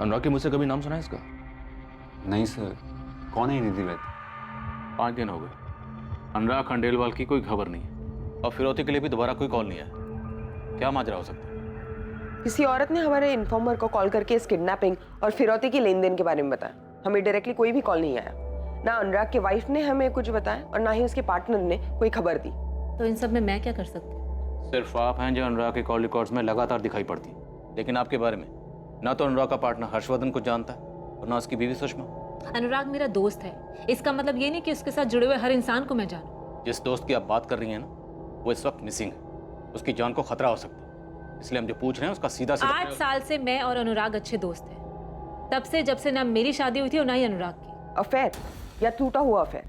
अनुराग के मुझसे कभी नाम सुना है इसका? नहीं सर, कौन है निधि वैद्य? 5 दिन हो गए, अनुराग खंडेलवाल की कोई खबर नहीं है और फिरौती के लिए भी दोबारा कोई कॉल नहीं आया। क्या माजरा हो सकता है? किसी औरत ने हमारे इन्फॉर्मर को कॉल करके इस किडनैपिंग और फिरौती की लेन देन के बारे में बताया। हमें डायरेक्टली कोई भी कॉल नहीं आया। ना अनुराग के वाइफ ने हमें कुछ बताया और ना ही उसके पार्टनर ने कोई खबर दी। तो इन सब में मैं क्या कर सकती हूँ? सिर्फ आप हैं जो अनुराग के कॉल रिकॉर्ड्स में लगातार दिखाई पड़ती, लेकिन आपके बारे में ना तो अनुराग का पार्टनर हर्षवर्धन को जानता है और ना उसकी बीवी सुषमा। अनुराग मेरा दोस्त है, इसका मतलब ये नहीं कि उसके साथ जुड़े हुए हर इंसान को मैं जानूं। जिस दोस्त की आप बात कर रही हैं ना, वो इस वक्त मिसिंग है। उसकी जान को खतरा हो सकता है, इसलिए हम जो पूछ रहे हैं उसका सीधा 8 साल से मैं और अनुराग अच्छे दोस्त हैं, तब से जब से ना मेरी शादी हुई थी और ना ही अनुराग की। अफेयर या टूटा हुआ अफेयर?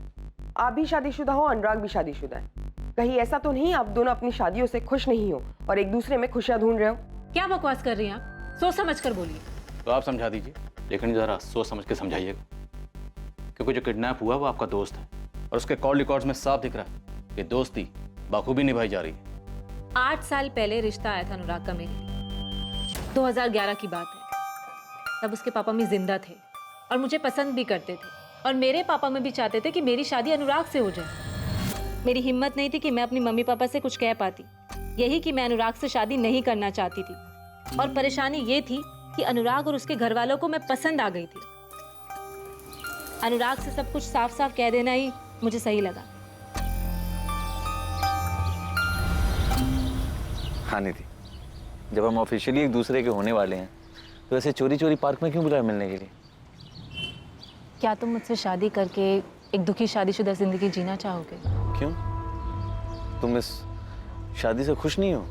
आप भी शादीशुदा हो, अनुराग भी शादीशुदा है। कहीं ऐसा तो नहीं आप दोनों अपनी शादियों से खुश नहीं हो और एक दूसरे में खुशियां ढूंढ रहे हो? क्या बकवास कर रही हैं आप? सोच समझ कर बोलिए। तो आप समझा दीजिए, लेकिन जरा सोच समझ के समझाइएगा, क्योंकि जो किडनैप हुआ वो आपका दोस्त है और उसके कॉल रिकॉर्ड्स में साफ दिख रहा है कि दोस्ती बाखूबी निभाई जा रही है। 8 साल पहले रिश्ता आया था अनुराग का मेरे लिए। 2011 की बात है। तब उसके पापा मम्मी जिंदा थे और मुझे पसंद भी करते थे, और मेरे पापा मम्मी भी चाहते थे कि मेरी शादी अनुराग से हो जाए। मेरी हिम्मत नहीं थी कि मैं अपनी मम्मी पापा से कुछ कह पाती, यही कि मैं अनुराग से शादी नहीं करना चाहती थी। और परेशानी ये थी कि अनुराग और उसके घर वालों को मैं पसंद आ गई थी। अनुराग से सब कुछ साफ साफ कह देना ही मुझे सही लगा। हाँ निधि, जब हम ऑफिशियली एक दूसरे के होने वाले हैं तो ऐसे चोरी चोरी पार्क में क्यों बुलाया मिलने के लिए? क्या तुम मुझसे शादी करके एक दुखी शादीशुदा जिंदगी जीना चाहोगे? क्यों? तुम इस शादी से खुश नहीं हो?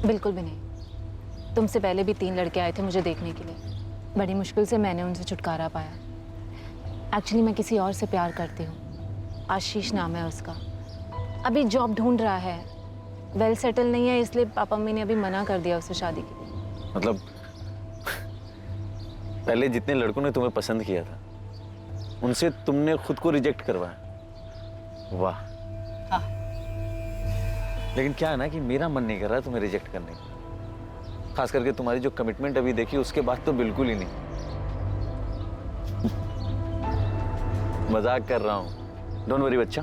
बिल्कुल भी नहीं। तुमसे पहले भी 3 लड़के आए थे मुझे देखने के लिए। बड़ी मुश्किल से मैंने उनसे छुटकारा पाया। एक्चुअली मैं किसी और से प्यार करती हूँ। आशीष नाम है उसका। अभी जॉब ढूंढ रहा है, वेल सेटल नहीं है, इसलिए पापा मम्मी ने अभी मना कर दिया उसे शादी के लिए। मतलब पहले जितने लड़कों ने तुम्हें पसंद किया था उनसे तुमने खुद को रिजेक्ट करवाया। वाह। हाँ। लेकिन क्या है ना कि मेरा मन नहीं कर रहा तुम्हें रिजेक्ट करने का। खास करके तुम्हारी जो कमिटमेंट अभी देखी उसके बाद तो बिल्कुल ही नहीं। मजाक कर रहा हूं। डोंट वरी बच्चा,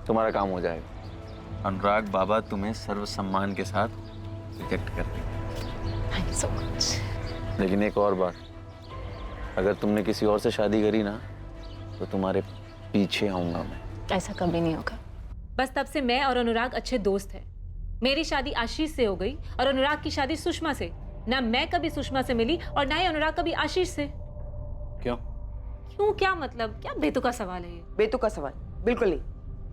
तुम्हारा काम हो जाएगा। अनुराग बाबा तुम्हें सर्व सम्मान के साथ रिजेक्ट कर देंगे। Thank you so much. लेकिन एक और बात, अगर तुमने किसी और से शादी करी ना तो तुम्हारे पीछे आऊंगा मैं। ऐसा कभी नहीं होगा। बस तब से मैं और अनुराग अच्छे दोस्त हैं। मेरी शादी आशीष से हो गई और अनुराग की शादी सुषमा से। ना मैं कभी सुषमा से मिली और ना ही अनुराग कभी आशीष से। क्यों? क्यों क्या मतलब? क्या बेतुका सवाल है ये? बेतुका सवाल बिल्कुल नहीं।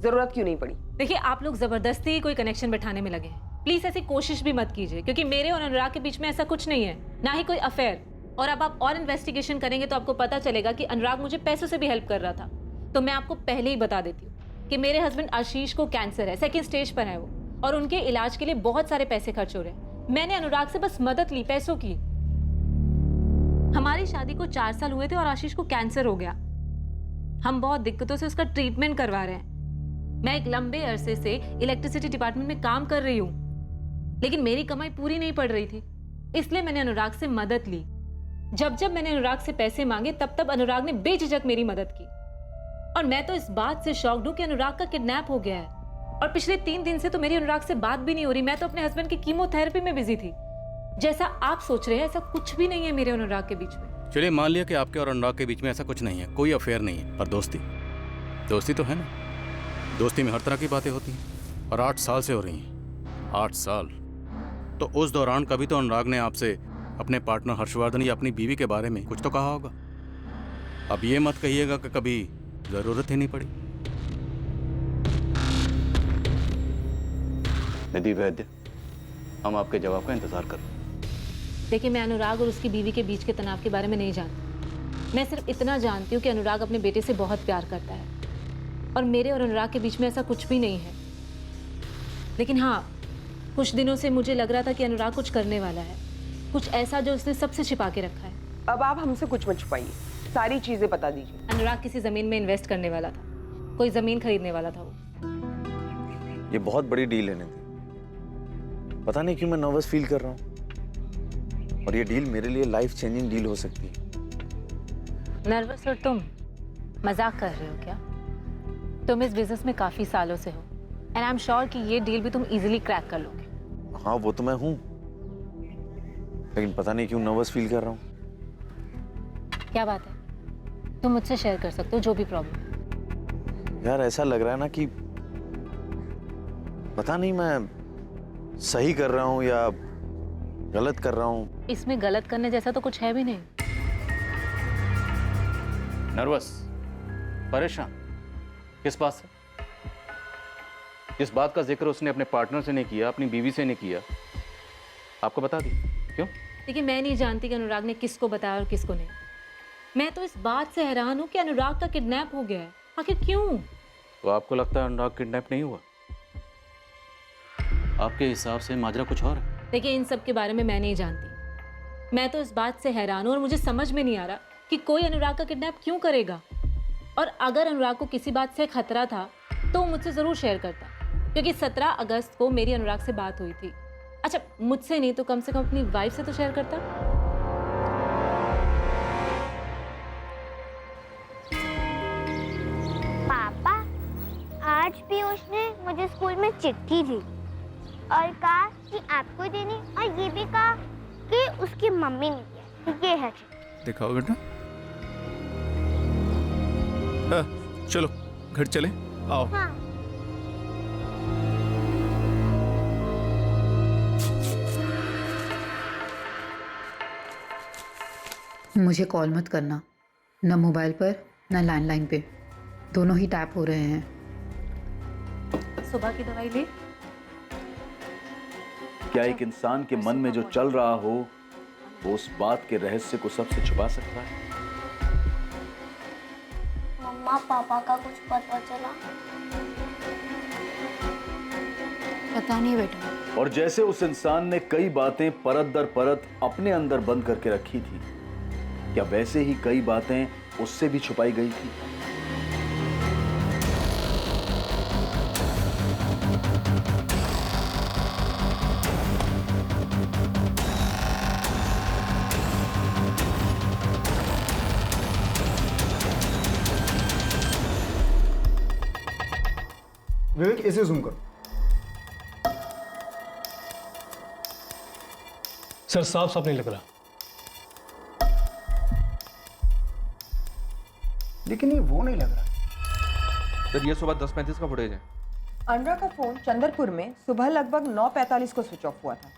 जरूरत क्यों नहीं पड़ी? देखिए, आप लोग जबरदस्ती ही कोई कनेक्शन बैठाने में लगे हैं। प्लीज ऐसी कोशिश भी मत कीजिए, क्योंकि मेरे और अनुराग के बीच में ऐसा कुछ नहीं है, ना ही कोई अफेयर। और अब आप और इन्वेस्टिगेशन करेंगे तो आपको पता चलेगा कि अनुराग मुझे पैसों से भी हेल्प कर रहा था। तो मैं आपको पहले ही बता देती हूँ कि मेरे हस्बैंड आशीष को कैंसर है, 2nd स्टेज पर है वो, और उनके इलाज के लिए बहुत सारे पैसे खर्च हो रहे हैं। मैंने अनुराग से बस मदद ली, पैसों की। हमारी शादी को 4 साल हुए थे और आशीष को कैंसर हो गया। हम बहुत दिक्कतों से उसका ट्रीटमेंट करवा रहे हैं। मैं एक लंबे अरसे से इलेक्ट्रिसिटी डिपार्टमेंट में काम कर रही हूँ, लेकिन मेरी कमाई पूरी नहीं पड़ रही थी, इसलिए मैंने अनुराग से मदद ली। जब जब मैंने अनुराग से पैसे मांगे तब तब अनुराग ने बेझिझक मेरी मदद की। और मैं तो इस बात से शॉक्ड हूं कि अनुराग का किडनैप हो गया है। और पिछले 3 दिन से तो मेरी अनुराग से बात भी नहीं हो रही। मैं तो अपने हस्बैंड की कीमोथेरेपी में बिजी थी। जैसा आप सोच रहे हैं ऐसा कुछ भी नहीं है मेरे अनुराग के बीच में। चलिए, मान लिया कि आपके और अनुराग के बीच में ऐसा कुछ नहीं है, कोई अफेयर नहीं है, पर दोस्ती तो है ना। दोस्ती में हर तरह की बातें होती हैं और 8 साल से हो रही हैं। 8 साल। तो उस दौरान कभी तो अनुराग ने आपसे अपने पार्टनर हर्षवर्धन या अपनी बीवी के बारे में कुछ तो कहा होगा। अब ये मत कहिएगा कि कभी जरूरत ही नहीं पड़ी। निधि वैद्य, हम आपके जवाब का इंतजार कर रहे हैं। देखिए, मैं अनुराग और उसकी बीवी के बीच के तनाव के बारे में नहीं जानती। मैं सिर्फ इतना जानती हूँ कि अनुराग अपने बेटे से बहुत प्यार करता है और मेरे और अनुराग के बीच में ऐसा कुछ भी नहीं है। लेकिन हाँ, कुछ दिनों से मुझे लग रहा था कि अनुराग कुछ करने वाला है, कुछ ऐसा जो उसने सबसे छिपा के रखा है। अब आप हमसे कुछ मत छुपाइए, सारी चीजें बता दीजिए। अनुराग किसी जमीन में इन्वेस्ट करने वाला था, कोई जमीन खरीदने वाला था वो। ये बहुत बड़ी डील है निधि। पता नहीं क्यों मैं नर्वस फील कर रहा हूँ, और ये डील मेरे लिए लाइफ चेंजिंग डील हो सकती है। नर्वस और तुम मजाक कर रहे हो क्या? तुम इस बिजनेस में काफी सालों से हो एंड आई एम श्योर कि ये डील भी तुम इजीली क्रैक कर लोगे। हाँ, वो तो मैं हूँ, लेकिन पता नहीं क्यों नर्वस फील कर रहा हूँ। क्या बात है? तुम मुझसे शेयर कर सकते हो जो भी प्रॉब्लम। यार, ऐसा लग रहा है ना कि पता नहीं मैं सही कर रहा हूँ या गलत कर रहा हूँ। इसमें गलत करने जैसा तो कुछ है भी नहीं। नर्वस, परेशान किस बात से? जिस बात का जिक्र उसने अपने पार्टनर से नहीं किया, अपनी बीवी से नहीं किया, आपको बता दी। क्यों? देखिए, मैं नहीं जानती कि अनुराग ने किसको बताया और किसको नहीं। मैं तो इस बात से हैरान हूँ कि अनुराग का किडनैप हो गया है। आखिर क्यों? तो आपको लगता है अनुराग किडनैप नहीं हुआ? आपके हिसाब से माजरा कुछ और है। देखिए, इन सब के बारे में मैं नहीं जानती। मैं तो इस बात से हैरान हूँ और मुझे समझ में नहीं आ रहा कि कोई अनुराग का किडनैप क्यों करेगा। और अगर अनुराग को किसी बात से खतरा था तो वो मुझसे ज़रूर शेयर करता, क्योंकि 17 अगस्त को मेरी अनुराग से बात हुई थी। अच्छा, मुझसे नहीं तो कम से कम अपनी वाइफ से तो शेयर करता। पापा, आज भी उसने मुझे स्कूल में चिट्ठी दी और कहा कि आपको देनी, और ये भी कहा कि उसकी मम्मी ने दिया। ये है चिट्ठी। दिखाओ बेटा। हाँ, चलो घर चले, आओ। हाँ। मुझे कॉल मत करना, न मोबाइल पर न लैंडलाइन पे, दोनों ही टैप हो रहे हैं। सुबह की दवाई ले। क्या एक इंसान के मन में जो चल रहा हो वो उस बात के रहस्य को सबसे छुपा सकता है? मम्मा पापा का कुछ पता चला? पता नहीं बेटा। और जैसे उस इंसान ने कई बातें परत दर परत अपने अंदर बंद करके रखी थी, क्या वैसे ही कई बातें उससे भी छुपाई गई थी? विवेक इसे जूम करो। सर साफ साफ नहीं लग रहा। लेकिन ये वो नहीं लग रहा। सर ये सुबह 10:35 का फुटेज है। अनुराग का फोन चंदरपुर में सुबह लगभग 9:45 को स्विच ऑफ हुआ था।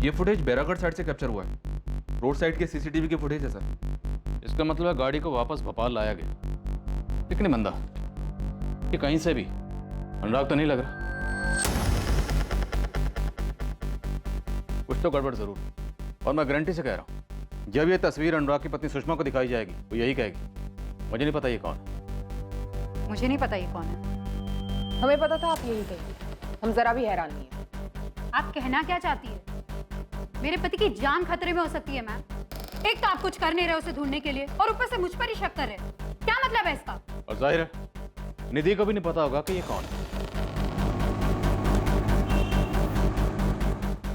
ये फुटेज बैरागढ़ साइड से कैप्चर हुआ है। रोड साइड के सीसीटीवी की फुटेज है सर। इसका मतलब है गाड़ी को वापस भोपाल लाया गया। लेकिन बंदा ये कहीं से भी अनुराग तो नहीं लग रहा। कुछ तो गड़बड़ जरूर, और मैं गारंटी से कह रहा हूं जब ये तस्वीर अनुराग की पत्नी सुषमा को दिखाई जाएगी वो यही कहेगी मुझे नहीं पता ये कौन है। मुझे नहीं पता ये कौन है। हमें पता था आप यही कहेंगे, हम जरा भी हैरान नहीं है। आप कहना क्या चाहती है? मेरे पति की जान खतरे में हो सकती है मैम। एक तो आप कुछ कर नहीं रहे उसे ढूंढने के लिए और ऊपर से मुझ पर ही शक कर रहे हैं। क्या मतलब है इसका? और जाहिर है निधि को भी नहीं पता होगा कि ये कौन है।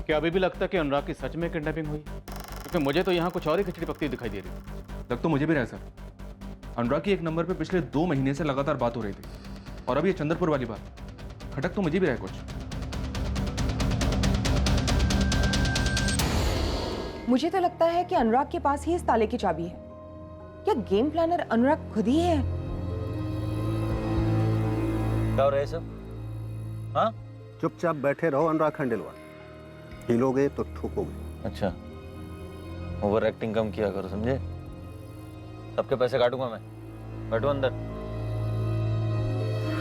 क्या अभी भी लगता है कि अनुराग की सच में किडनैपिंग हुई? क्योंकि मुझे तो यहाँ कुछ और ही खिचड़ी पकती दिखाई दे रही। लग तो मुझे भी रहा है सर। अनुराग की एक नंबर पे पिछले 2 महीने से लगातार बात हो रही थी, और अब ये चंद्रपुर वाली बात खटक तो मुझे भी रहा है कुछ। मुझे तो लगता है कि अनुराग के पास ही इस ताले की चाबी है। क्या गेम प्लानर अनुराग खुद ही है? क्या हो रहा है सब? हाँ, चुपचाप बैठे रहो अनुराग खंडेलवाल। हिलोगे तो ठोकोगे। अच्छा, ओवर एक्टिंग कम किया करो, समझे? सबके पैसे काटूंगा मैं। बैठो अंदर।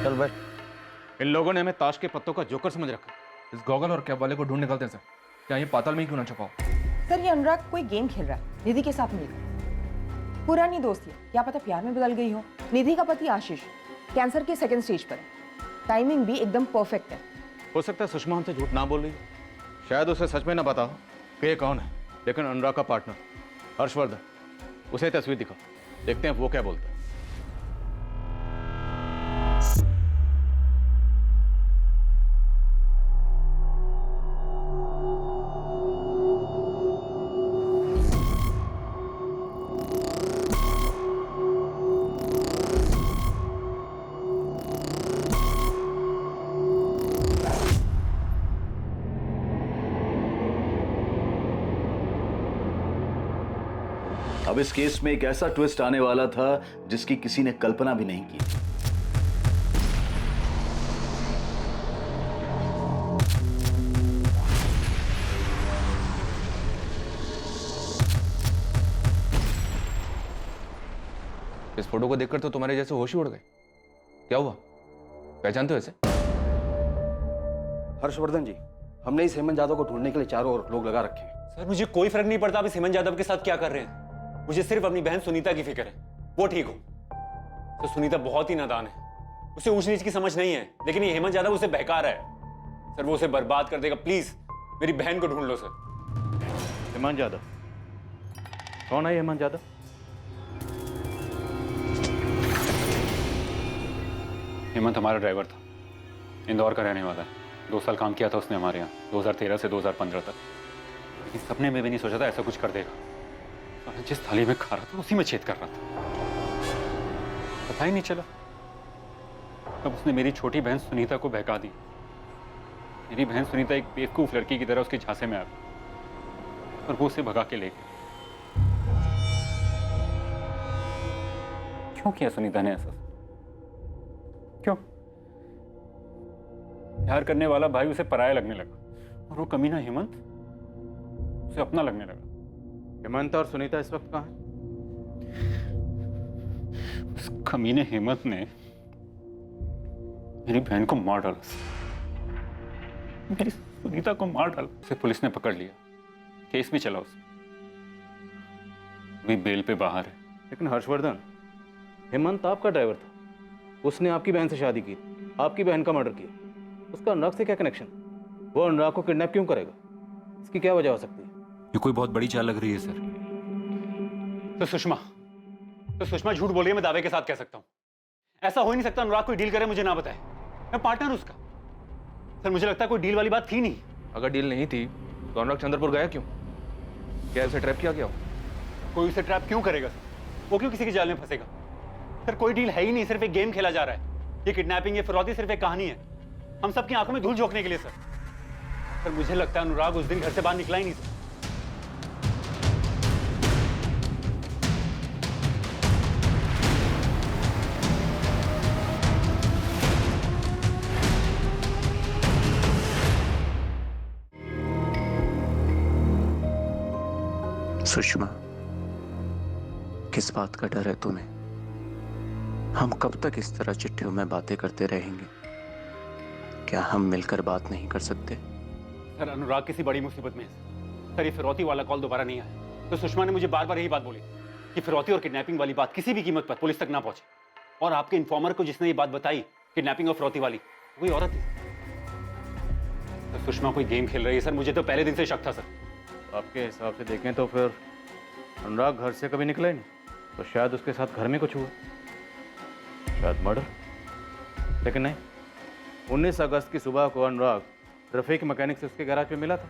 चल बैठ। इन लोगों ने हमें ताश के पत्तों का जोकर समझ रखा। इस गॉगल और कैब वाले को ढूंढ निकलते हैं सर। क्या ये पाताल में ही क्यों ना छुपाओ? सर ये अनुराग कोई गेम खेल रहा है निधि के साथ मिलकर। पुरानी दोस्ती है, क्या पता प्यार में बदल गई हो। निधि का पति आशीष कैंसर के 2nd स्टेज पर है। टाइमिंग भी एकदम परफेक्ट है। हो सकता है सुषमा हमसे झूठ ना बोल रही, शायद उसे सच में ना पता हो कि ये कौन है। लेकिन अनुराग का पार्टनर हर्षवर्धन, उसे तस्वीर दिखाओ, देखते हैं वो क्या बोलता है। अब इस केस में एक ऐसा ट्विस्ट आने वाला था जिसकी किसी ने कल्पना भी नहीं की। इस फोटो को देखकर तो तुम्हारे जैसे होश ही उड़ गए। क्या हुआ, पहचानते हो इसे? हर्षवर्धन जी, हमने इस हेमंत यादव को ढूंढने के लिए चारों ओर लोग लगा रखे हैं। सर मुझे कोई फर्क नहीं पड़ता आप इस हेमंत यादव के साथ क्या कर रहे हैं। मुझे सिर्फ अपनी बहन सुनीता की फिक्र है, वो ठीक हो। तो सुनीता बहुत ही नादान है, उसे ऊंच नीच की समझ नहीं है, लेकिन ये हेमंत यादव उसे बहका रहा है। सर वो उसे बर्बाद कर देगा। प्लीज मेरी बहन को ढूंढ लो सर। हेमंत यादव कौन है? हेमंत यादव हेमंत हमारा ड्राइवर था, इंदौर का रहने वाला है। 2 साल काम किया था उसने हमारे यहाँ, 2013 से 2015 तक। लेकिन सपने में भी नहीं सोचा था ऐसा कुछ कर देगा। और जिस थाली में खा रहा था उसी में छेद कर रहा था, पता ही नहीं चला। तब उसने मेरी छोटी बहन सुनीता को बहका दी। मेरी बहन सुनीता एक बेवकूफ लड़की की तरह उसके झांसे में आ गई और वो उसे भगा के ले गई। क्यों किया सुनीता ने ऐसा? क्यों? प्यार करने वाला भाई उसे पराया लगने लगा। और वो कमीना हेमंत उसे अपना लगने लगा। हेमंत और सुनीता इस वक्त कहाँ हैं? उस कमीने हेमंत ने मेरी बहन को मार डाला, मेरी सुनीता को मार डाला। उसे पुलिस ने पकड़ लिया, केस भी चला उसमें, अभी बेल पे बाहर है। लेकिन हर्षवर्धन, हेमंत आपका ड्राइवर था, उसने आपकी बहन से शादी की, आपकी बहन का मर्डर किया, उसका अनुराग से क्या कनेक्शन? वो अनुराग को किडनैप क्यों करेगा? इसकी क्या वजह हो सकती है? ये कोई बहुत बड़ी चाल लग रही है सर। तो सुषमा झूठ बोल रही है, मैं दावे के साथ कह सकता हूं। ऐसा हो ही नहीं सकता अनुराग कोई डील करे मुझे ना बताए, मैं पार्टनर उसका। सर मुझे लगता है कोई डील वाली बात थी नहीं। अगर डील नहीं थी तो अनुराग चंद्रपुर गया क्यों? क्या उसे ट्रैप किया गया हो? कोई उसे ट्रैप क्यों करेगा सर? वो क्यों किसी के जाल में फंसेगा? सर कोई डील है ही नहीं, सिर्फ एक गेम खेला जा रहा है। ये किडनैपिंग, ये फिरौती सिर्फ एक कहानी है, हम सबकी आंखों में धूल झोंकने के लिए। सर मुझे लगता है अनुराग उस दिन घर से बाहर निकला ही नहीं सर। सुषमा, किस बात का डर है तुम्हें? हम कब तक इस तरह चिट्ठियों में बातें करते रहेंगे? क्या हम मिलकर बात नहीं कर सकते? सर अनुराग किसी बड़ी मुसीबत में है सर। ये फिरौती वाला कॉल दोबारा नहीं आया, तो सुषमा ने मुझे बार बार यही बात बोली कि फिरौती और किडनैपिंग वाली बात किसी भी कीमत पर पुलिस तक ना पहुंचे। और आपके इन्फॉर्मर को जिसने ये बात बताई किडनैपिंग और फिरौती वाली, कोई औरत थी। तो सुषमा कोई गेम खेल रही है सर, मुझे तो पहले दिन से शक था सर। आपके हिसाब से देखें तो फिर अनुराग घर से कभी निकला ही नहीं, तो शायद उसके साथ घर में कुछ हुआ, शायद मर्डर। लेकिन नहीं, 19 अगस्त की सुबह को अनुराग रफीक मैकेनिक से उसके गैराज पे मिला था।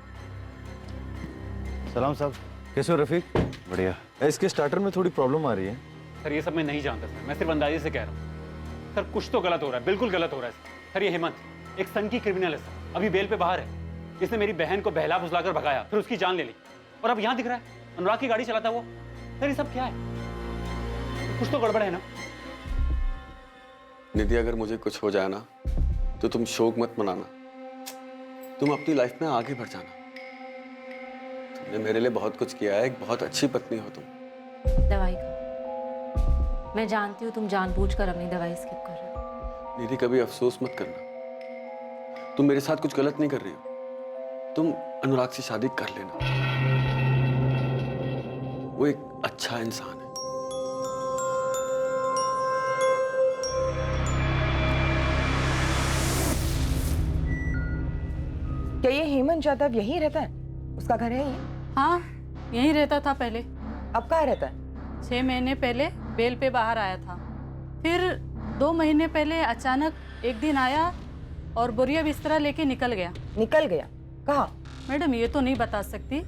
सलाम साहब, कैसे हो रफीक? बढ़िया। इसके स्टार्टर में थोड़ी प्रॉब्लम आ रही है। सर ये सब मैं नहीं जानता सर, मैं सिर्फ अंदाजे से कह रहा हूँ। सर कुछ तो गलत हो रहा है, बिल्कुल गलत हो रहा है सर। ये हेमंत एक सन की क्रिमिनल है सर, अभी बेल पे बाहर है। इसने मेरी बहन को बहला फुसलाकर भगाया, फिर उसकी जान ले ली, और अब यहाँ दिख रहा है अनुराग की गाड़ी चलाता वो। सर ये सब क्या है? कुछ तो गड़बड़ है ना? निधि, अगर मुझे कुछ हो जाए ना तो तुम शोक मत मनाना, तुम अपनी लाइफ में आगे बढ़ जाना। तुमने मेरे लिए बहुत कुछ किया है, एक बहुत अच्छी पत्नी हो तुम। दवाई खा। मैं जानती हूँ तुम जानबूझकर अपनी दवाई स्किप कर रहे हो। निधि कभी अफसोस मत करना, तुम मेरे साथ कुछ गलत नहीं कर रही हो। तुम अनुराग से शादी कर लेना, वो एक अच्छा इंसान है। क्या ये हेमंत जादव यहीं रहता है? उसका घर है ये? हाँ, यहीं रहता था पहले। अब कहाँ रहता है? 6 महीने पहले बेल पे बाहर आया था, फिर 2 महीने पहले अचानक एक दिन आया और बोरिया बिस्तरा लेके निकल गया। निकल गया? कहाँ? मैडम ये तो नहीं बता सकती,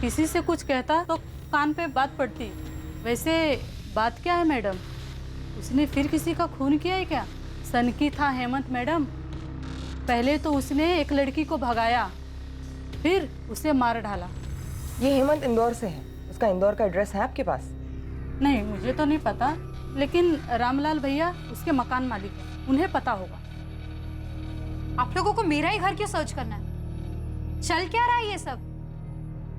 किसी से कुछ कहता तो कान पे बात पड़ती। वैसे बात क्या है मैडम, उसने फिर किसी का खून किया है क्या? सनकी था हेमंत मैडम। पहले तो उसने एक लड़की को भगाया, फिर उसे मार डाला। ये हेमंत इंदौर से है, उसका इंदौर का एड्रेस है आपके पास? नहीं, मुझे तो नहीं पता, लेकिन रामलाल भैया उसके मकान मालिक हैं, उन्हें पता होगा। आप लोगों को मेरा ही घर क्यों सर्च करना है? चल क्या रहा है ये सब?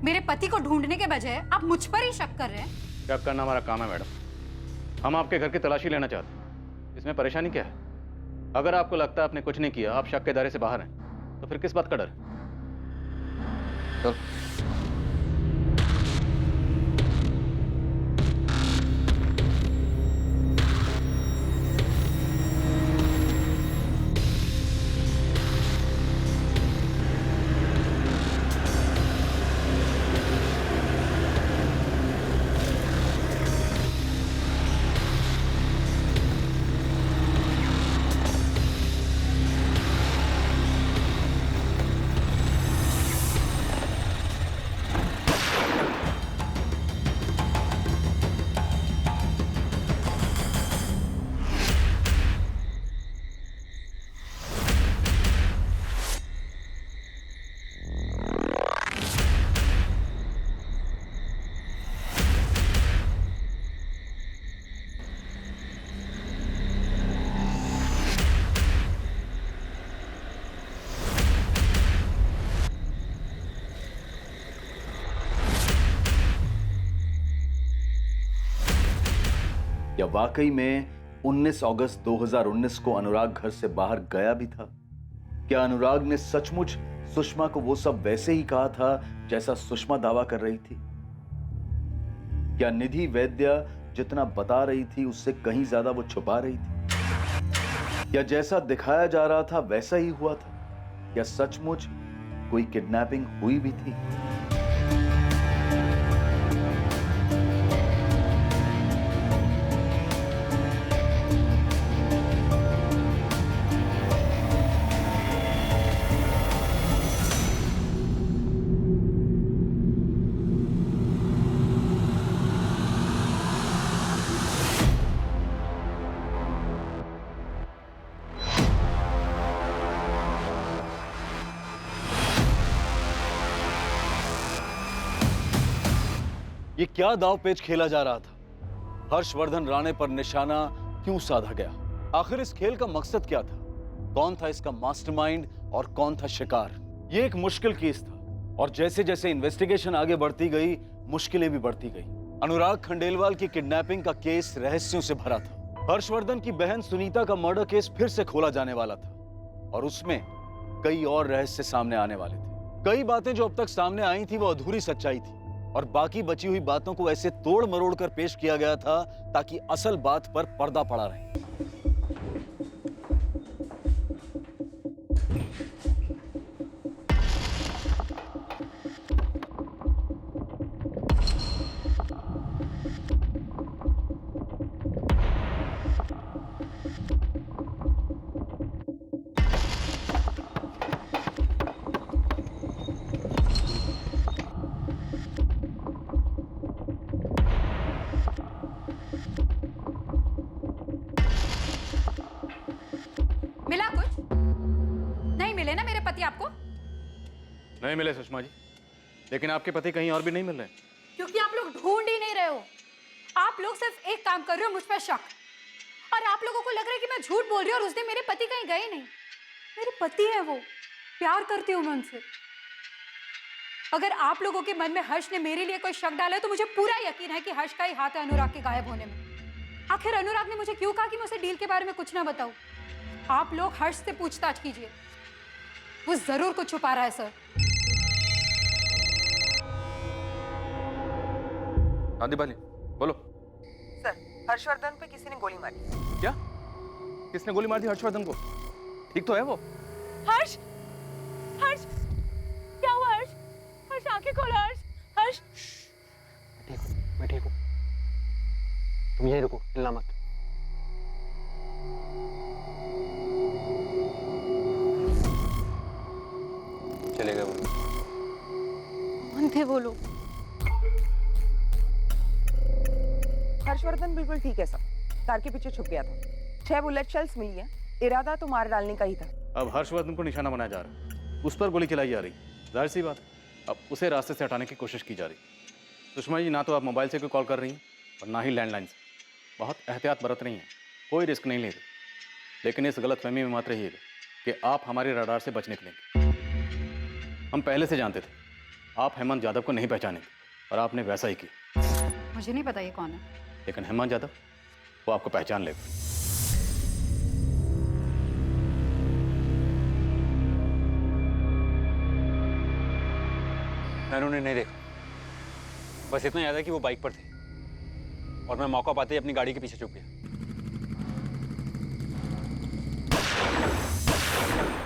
मेरे पति को ढूंढने के बजाय आप मुझ पर ही शक कर रहे हैं। शक करना हमारा काम है मैडम, हम आपके घर की तलाशी लेना चाहते हैं, इसमें परेशानी क्या है? अगर आपको लगता है आपने कुछ नहीं किया, आप शक के दायरे से बाहर हैं, तो फिर किस बात का डर है? चल। या वाकई में 19 अगस्त 2019 को अनुराग घर से बाहर गया भी था? क्या अनुराग ने सचमुच सुषमा को वो सब वैसे ही कहा था जैसा सुषमा दावा कर रही थी? क्या निधि वैद्य जितना बता रही थी उससे कहीं ज्यादा वो छुपा रही थी? या जैसा दिखाया जा रहा था वैसा ही हुआ था? या सचमुच कोई किडनैपिंग हुई भी थी? ये क्या दांवपेच खेला जा रहा था? हर्षवर्धन राणे पर निशाना क्यों साधा गया? आखिर इस खेल का मकसद क्या था? कौन था इसका मास्टरमाइंड और कौन था शिकार? ये एक मुश्किल केस था और जैसे जैसे इन्वेस्टिगेशन आगे बढ़ती गई मुश्किलें भी बढ़ती गई। अनुराग खंडेलवाल की किडनैपिंग का केस रहस्यों से भरा था। हर्षवर्धन की बहन सुनीता का मर्डर केस फिर से खोला जाने वाला था और उसमें कई और रहस्य सामने आने वाले थे। कई बातें जो अब तक सामने आई थी वो अधूरी सच्चाई थी और बाकी बची हुई बातों को ऐसे तोड़ मरोड़ कर पेश किया गया था ताकि असल बात पर पर्दा पड़ा रहे। मिला कुछ? नहीं मिले ना मेरे पति आपको? नहीं मिले सुषमा जी, लेकिन आपके पति कहीं और भी नहीं मिल रहे? क्योंकि आप लोग ढूंढ ही नहीं रहे हो। आप लोग सिर्फ एक काम कर रहे हो, मुझ पर शक। और आप लोगों को लग रहा है कि मैं झूठ बोल रही हूँ और उस दिन मेरे पति कहीं गए नहीं। मेरे पति है वो, प्यार करती हूँ मैं उनसे। अगर आप लोगों के मन में हर्ष ने मेरे लिए कोई शक डाला है तो मुझे पूरा यकीन है कि हर्ष का ही हाथ है अनुराग के गायब होने में। आखिर अनुराग ने मुझे क्यों कहा कि मैं उसे डील के बारे में कुछ ना बताऊं? आप लोग हर्ष से पूछताछ कीजिए, वो जरूर कुछ छुपा रहा है सर। हाँ दीपाली बोलो। सर, हर्षवर्धन पे किसी ने गोली मारी। क्या? किसने गोली मार दी हर्षवर्धन को? ठीक तो है वो? हर्ष, हर्ष, क्या हुआ हर्ष? हर्ष आंखें खोलो हर्ष, हर्ष। मैं ठीक हूँ, तुम यहीं रुको, हिलना मत। चले गए वो। कौन थे वो लोग? हर्षवर्धन बिल्कुल ठीक है सर, कार के पीछे छुप गया था। 6 बुलेट शेल्स मिली है, इरादा तो मार डालने का ही था। अब हर्षवर्धन को निशाना बनाया जा रहा है, उस पर गोली चलाई जा रही। जाहिर सी बात, अब उसे रास्ते से हटाने की कोशिश की जा रही। सुषमा जी, ना तो आप मोबाइल से कोई कॉल कर रही हैं और ना ही लैंडलाइन से। बहुत एहतियात बरत रही हैं, कोई रिस्क नहीं ले रही। लेकिन इस गलतफहमी में मत रहिएगा कि आप हमारे रडार से बच निकलेंगे। हम पहले से जानते थे आप हेमंत यादव को नहीं पहचानेंगे और आपने वैसा ही किया। मुझे नहीं पता ये कौन है, लेकिन हेमंत यादव वो आपको पहचान लेगा। मैंने उन्हें नहीं देखा, बस इतना याद है कि वो बाइक पर थे और मैं मौका पाते ही अपनी गाड़ी के पीछे छुप गया।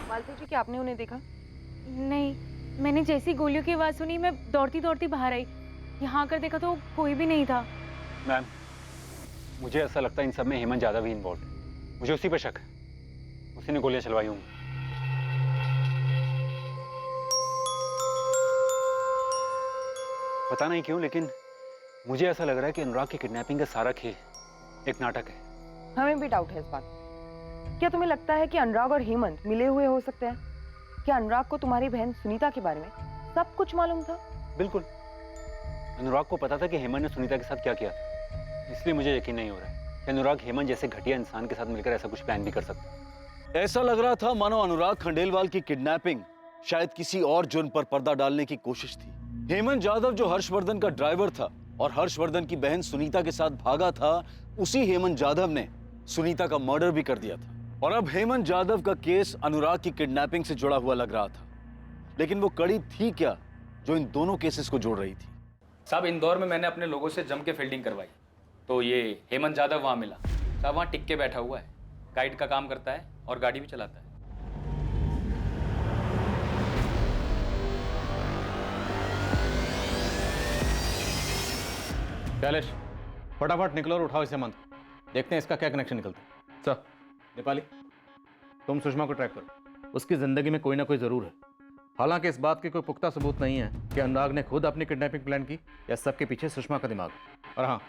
मालती जी, क्या आपने उन्हें देखा? नहीं, मैंने जैसी गोलियों की आवाज सुनी मैं दौड़ती दौड़ती बाहर आई। यहाँ आकर देखा तो कोई भी नहीं था। मैम, मुझे ऐसा लगता है इन सब में हेमंत यादव भी इन्वॉल्व है। मुझे उसी पर शक है, उसी ने गोलियां चलवाई होंगी। पता नहीं क्यों, लेकिन मुझे ऐसा लग रहा है कि अनुराग की किडनैपिंग का सारा खेल एक नाटक है। हमें भी डाउट है इस बात। क्या तुम्हें लगता है कि अनुराग और हेमंत मिले हुए हो सकते हैं? क्या अनुराग को तुम्हारी बहन सुनीता के बारे में सब कुछ मालूम था? बिल्कुल, अनुराग को पता था कि हेमंत ने सुनीता के साथ क्या किया था। इसलिए मुझे यकीन नहीं हो रहा है कि अनुराग हेमंत जैसे घटिया इंसान के साथ मिलकर ऐसा कुछ प्लान भी कर सकता। ऐसा लग रहा था मानो अनुराग खंडेलवाल की किडनैपिंग शायद किसी और जुर्म पर पर्दा डालने की कोशिश थी। हेमंत यादव जो हर्षवर्धन का ड्राइवर था, और हर्षवर्धन की बहन सुनीता के साथ भागा था, उसी हेमंत जाधव ने सुनीता का मर्डर भी कर दिया था। और अब हेमंत जाधव का केस अनुराग की किडनैपिंग से जुड़ा हुआ लग रहा था, लेकिन वो कड़ी थी क्या जो इन दोनों केसेस को जोड़ रही थी? साहब इंदौर में मैंने अपने लोगों से जम के फील्डिंग करवाई, तो ये हेमंत जाधव वहाँ मिला। साहब वहाँ टिक के बैठा हुआ है, गाइड का काम करता है और गाड़ी भी चलाता है। शैलेश, फटाफट निकलो और उठाओ इस हेमंत को। देखते हैं इसका क्या कनेक्शन निकलता है। सर, नेपाली, तुम सुषमा को ट्रैक करो। उसकी जिंदगी में कोई ना कोई जरूर है। हालांकि इस बात की कोई पुख्ता सबूत नहीं है कि अनुराग ने खुद अपनी किडनैपिंग प्लान की या सबके पीछे सुषमा का दिमाग। और हाँ,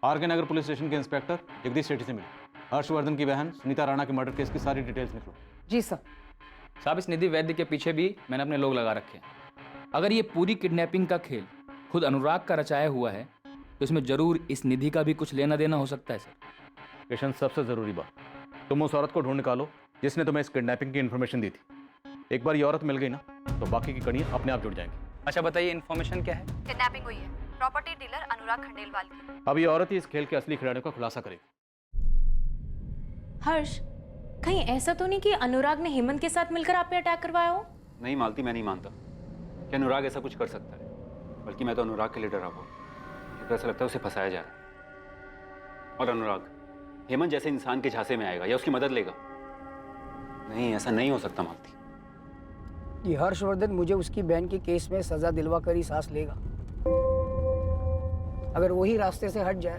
आर.के. नगर पुलिस स्टेशन के इंस्पेक्टर जगदीश सेठी से मिले। हर्षवर्धन की बहन सुनीता राणा के मर्डर केस की सारी डिटेल्स निकलो। जी सर। साहब इस निधि वैद्य के पीछे भी मैंने अपने लोग लगा रखे हैं। अगर ये पूरी किडनैपिंग का खेल खुद अनुराग का रचाया हुआ है तो इसमें जरूर इस निधि का भी कुछ लेना देना हो सकता है सर। किशन, सबसे जरूरी बात, तुम उस औरत को ढूंढ निकालो जिसने तुम्हें इस किडनैपिंग की इन्फॉर्मेशन दी थी। एक बार ये औरत मिल गई ना तो बाकी की कड़ियां अपने आप जुड़ जाएंगी। अच्छा बताइए, इन्फॉर्मेशन क्या है? किडनैपिंग हुई है प्रॉपर्टी डीलर अनुराग खंडेलवाल की। अब ये औरत ही इस खेल के असली खिलाड़ियों का खुलासा करेगी। हर्ष, कहीं ऐसा तो नहीं कि अनुराग ने हेमंत के साथ मिलकर आप पे अटैक करवाया हो? नहीं मालती, मैं नहीं मानता कि अनुराग ऐसा कुछ कर सकता है। बल्कि मैं तो अनुराग के लिए डरा हुआ। मुझे ऐसा लगता है उसे फंसाया जा रहा है। और अनुराग हेमंत जैसे इंसान के झांसे में आएगा या उसकी मदद लेगा? नहीं, ऐसा नहीं हो सकता मालती। ये हर्षवर्धन मुझे उसकी बहन के केस में सजा दिलवा कर ही सांस लेगा। अगर वही रास्ते से हट जाए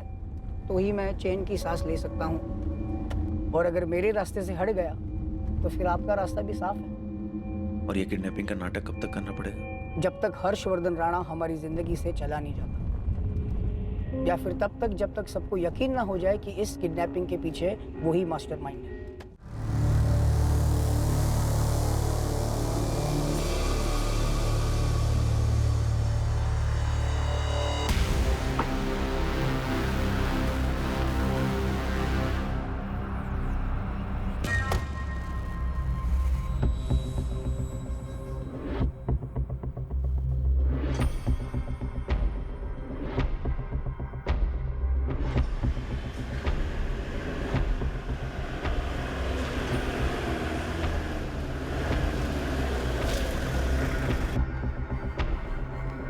तो ही मैं चैन की सांस ले सकता हूँ, और अगर मेरे रास्ते से हट गया तो फिर आपका रास्ता भी साफ है। और ये किडनैपिंग का नाटक कब तक करना पड़ेगा? जब तक हर्षवर्धन राणा हमारी जिंदगी से चला नहीं जाता, या फिर तब तक जब तक सबको यकीन ना हो जाए कि इस किडनैपिंग के पीछे वही मास्टरमाइंड है।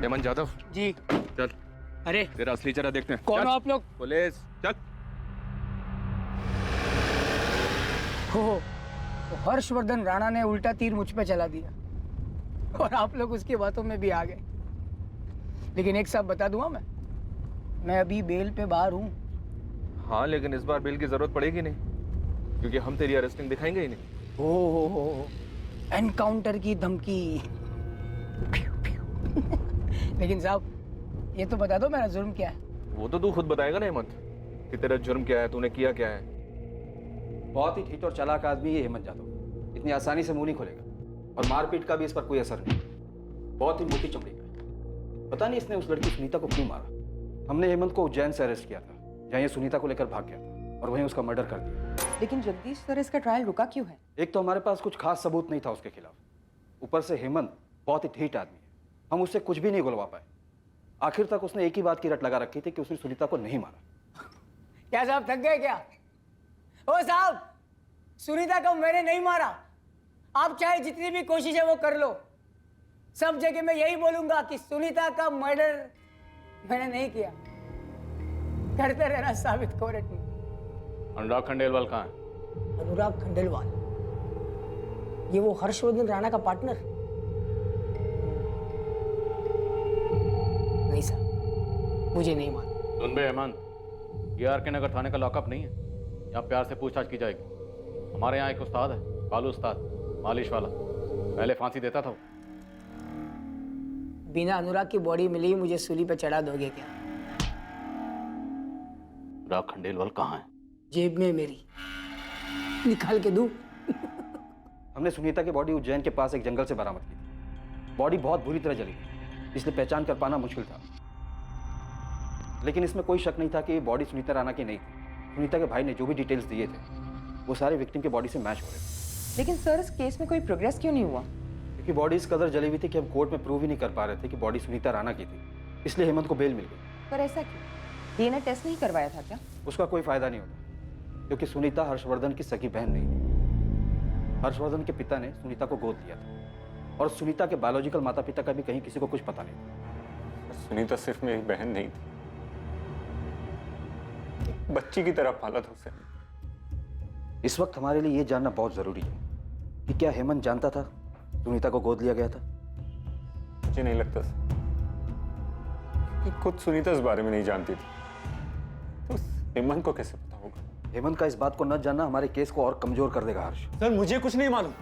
हेमंत जाधव जी। चल, अरे तेरा असली चेहरा देखते हैं। कौन चल, हो आप लोग? पुलिस, चल। हो, तो हर्षवर्धन राणा ने उल्टा तीर मुझ पे चला दिया और आप लोग उसकी बातों में भी आ गए। लेकिन एक साथ बता दूंगा, मैं अभी बेल पे बाहर हूँ। हाँ, लेकिन इस बार बिल की जरूरत पड़ेगी नहीं, क्योंकि हम तेरी अरेस्टिंग दिखाएंगे ही नहीं। हो, एनकाउंटर की धमकी। लेकिन साहब ये तो बता दो मेरा जुर्म क्या है? वो तो तू खुद बताएगा ना हेमंत, कि तेरा जुर्म क्या है, तूने किया क्या है। बहुत ही ठीक और चालाक आदमी है हेमंत जाधव। इतनी आसानी से मुंह नहीं खोलेगा, और मारपीट का भी इस पर कोई असर नहीं। बहुत ही मोटी चमड़ी का है। पता नहीं इसने उस लड़की सुनीता को क्यों मारा। हमने हेमंत को उज्जैन से अरेस्ट किया था, जहाँ ये सुनीता को लेकर भाग गया था, और वहीं उसका मर्डर कर दिया। लेकिन जगदीश सर, इसका ट्रायल रुका क्यों है? एक तो हमारे पास कुछ खास सबूत नहीं था उसके खिलाफ, ऊपर से हेमंत बहुत ही ठीठ आदमी है। हम उससे कुछ भी नहीं गुलवा पाए। आखिर तक उसने एक ही बात की रट लगा रखी थी कि उसने सुनीता को नहीं मारा। क्या साहब थक गए क्या? ओ साहब, सुनीता को मैंने नहीं मारा। आप चाहे जितनी भी कोशिश है वो कर लो, सब जगह मैं यही बोलूंगा कि सुनीता का मर्डर मैंने नहीं किया। करते रहना साबित कोर्ट में। अनुराग खंडेलवाल कहाँ है? अनुराग खंडेलवाल, ये वो हर्षवर्धन राणा का पार्टनर? नहीं सर, मुझे नहीं मालूम। सुन बे हेमंत, ये आर.के. नगर थाने का लॉकअप नहीं है। यहाँ प्यार से पूछताछ की जाएगी। हमारे यहाँ एक उस्ताद है, बालू उस्ताद, मालिश वाला, पहले फांसी देता था वो। बिना अनुराग की बॉडी मिली मुझे सूली पे चढ़ा दोगे क्या? अनुराग खंडेलवाल कहाँ है? जेब में मेरी, निकाल के दूं? हमने सुनीता की बॉडी उज्जैन के पास एक जंगल से बरामद की थी। बॉडी बहुत बुरी तरह जली थी, इसलिए पहचान कर पाना मुश्किल था। लेकिन इसमें कोई शक नहीं था कि बॉडी सुनीता राणा की नहीं थी। सुनीता के भाई ने जो भी डिटेल्स दिए थे वो सारे विक्टिम के बॉडी से मैच हो रहे थे। लेकिन सर, इस केस में कोई प्रोग्रेस क्यों नहीं हुआ? क्योंकि बॉडी इस कदर जली हुई थी कि हम कोर्ट में प्रूव ही नहीं कर पा रहे थे कि बॉडी सुनीता राणा की थी। इसलिए हेमंत को बेल मिल गई। पर ऐसा क्यों? डीएनए टेस्ट नहीं करवाया था क्या? उसका कोई फायदा नहीं होता, क्योंकि सुनीता हर्षवर्धन की सगी बहन नहीं थी। हर्षवर्धन के पिता ने सुनीता को गोद लिया था, और सुनीता के बायोलॉजिकल माता पिता का भी कहीं किसी को कुछ पता नहीं था। सुनीता सिर्फ मेरी बहन नहीं थी, बच्ची की तरह पाला था उसे। इस वक्त हमारे लिए ये जानना बहुत जरूरी है कि क्या हेमंत जानता था सुनीता को गोद लिया गया था? मुझे नहीं लगता कि खुद सुनीता इस बारे में नहीं जानती थी, तो हेमंत को कैसे पता होगा? हेमंत का इस बात को न जानना हमारे केस को और कमजोर कर देगा हर्ष। सर मुझे कुछ नहीं मालूम।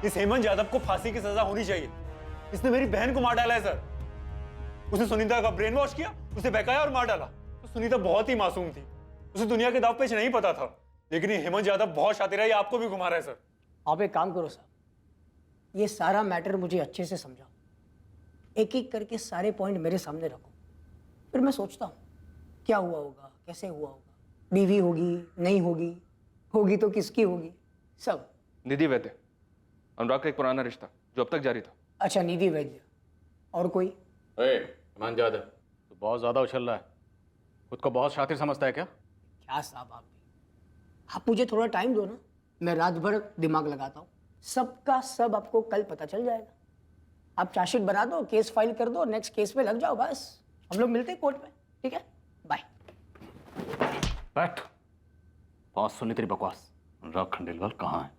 इस हेमंत यादव को फांसी की सजा होनी चाहिए। इसने मेरी बहन को मार डाला है सर। उसने सुनीता का ब्रेन वॉश किया, उसे बहकाया और मार डाला। तो सुनीता बहुत ही मासूम थी, उसे दुनिया के दाव पेच नहीं पता था। लेकिन ये हेमंत यादव बहुत शातिर है, ये आपको भी घुमा रहा है सर। आप एक काम करो साहब, ये सारा मैटर मुझे अच्छे से समझाओ, एक एक करके सारे पॉइंट मेरे सामने रखो, फिर मैं सोचता हूँ क्या हुआ होगा, कैसे हुआ होगा, बीवी होगी नहीं होगी, होगी तो किसकी होगी, सब। निधि वैद्य, अनुराग का एक पुराना रिश्ता जो अब तक जारी था। अच्छा, निधि वैद्य। और कोई? हेमंत यादव, तो बहुत ज्यादा उछल रहा है। खुद को बहुत शातिर समझता है क्या? क्या साहब आप भी, आप मुझे थोड़ा टाइम दो ना, मैं रात भर दिमाग लगाता हूँ, सबका सब आपको कल पता चल जाएगा। आप चार्जशीट बना दो, केस फाइल कर दो, नेक्स्ट केस पे लग जाओ, बस हम लोग मिलते हैं कोर्ट में, ठीक है? बाय। बैठ। बहुत सुनी तेरी बकवास। अनुराग खंडेलवाल कहाँ है?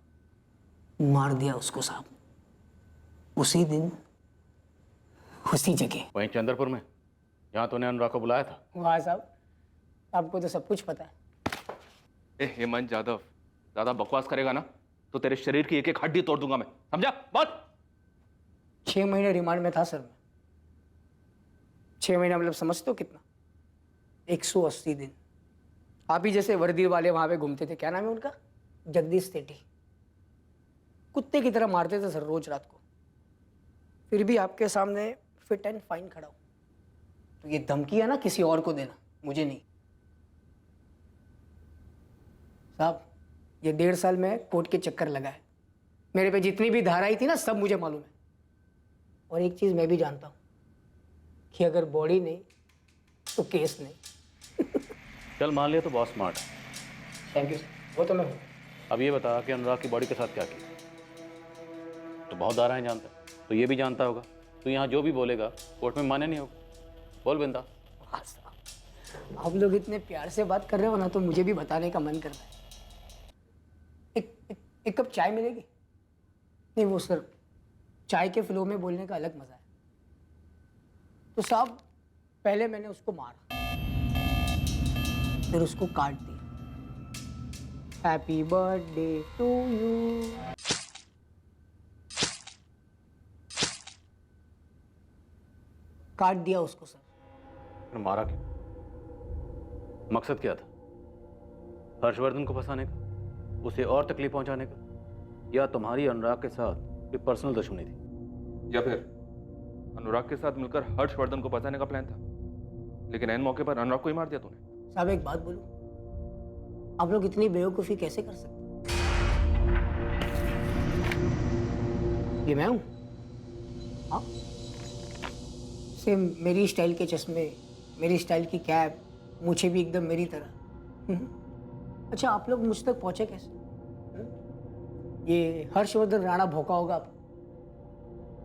मार दिया उसको साहब, उसी दिन उसी जगह। वहीं चंद्रपुर में, जहाँ तूने अनुराग को बुलाया था? वाह साहब, आपको तो सब कुछ पता है। ए हेमंत यादव, ज्यादा बकवास करेगा ना तो तेरे शरीर की एक एक हड्डी तोड़ दूंगा मैं, समझा? बात। 6 महीने रिमांड में था सर मैं। 6 महीना मतलब समझते हो कितना? 180 दिन। आप ही जैसे वर्दी वाले वहां पे घूमते थे, क्या नाम है उनका? जगदीश सेठी। कुत्ते की तरह मारते थे सर रोज रात को, फिर भी आपके सामने फिट एंड फाइन खड़ा हूं। तो ये धमकी है ना किसी और को देना, मुझे नहीं। साहब, ये 1.5 साल में कोर्ट के चक्कर लगा है, मेरे पे जितनी भी धाराएं थी ना सब मुझे मालूम है। और एक चीज मैं भी जानता हूं कि अगर बॉडी नहीं तो केस नहीं। चल मान लिया तो बहुत स्मार्ट है। थैंक यू सर, वो तो मैं हूँ। अब ये बता कि अनुराग की बॉडी के साथ क्या किया? तो बहुत धाराएं जानता है, तो ये भी जानता होगा। तो यहाँ जो भी बोलेगा कोर्ट में माने नहीं होगा। बोल बिंदा। आप लोग इतने प्यार से बात कर रहे हो ना, तो मुझे भी बताने का मन कर रहा है। एक कप चाय मिलेगी? नहीं वो सर, चाय के फ्लो में बोलने का अलग मजा है। तो साहब, पहले मैंने उसको मारा, फिर उसको काट दिया। Happy birthday to you. काट दिया उसको सर। मारा क्यों? मकसद क्या था? हर्षवर्धन को फंसाने का, उसे और तकलीफ पहुंचाने का, या तुम्हारी अनुराग के साथ कोई पर्सनल दुश्मनी थी? या फिर अनुराग के साथ मिलकर हर्षवर्धन को बचाने का प्लान था, लेकिन ऐन मौके पर अनुराग को ही मार दिया तूने। साहब एक बात बोलूं, आप लोग इतनी बेवकूफी कैसे कर सकते? ये मैं हूं? हाँ, सेम मेरी स्टाइल के चश्मे, मेरी स्टाइल की कैप, मुझे भी एकदम मेरी तरह। अच्छा, आप लोग मुझ तक पहुंचे कैसे? ये हर्षवर्धन राणा भौंका होगा आप,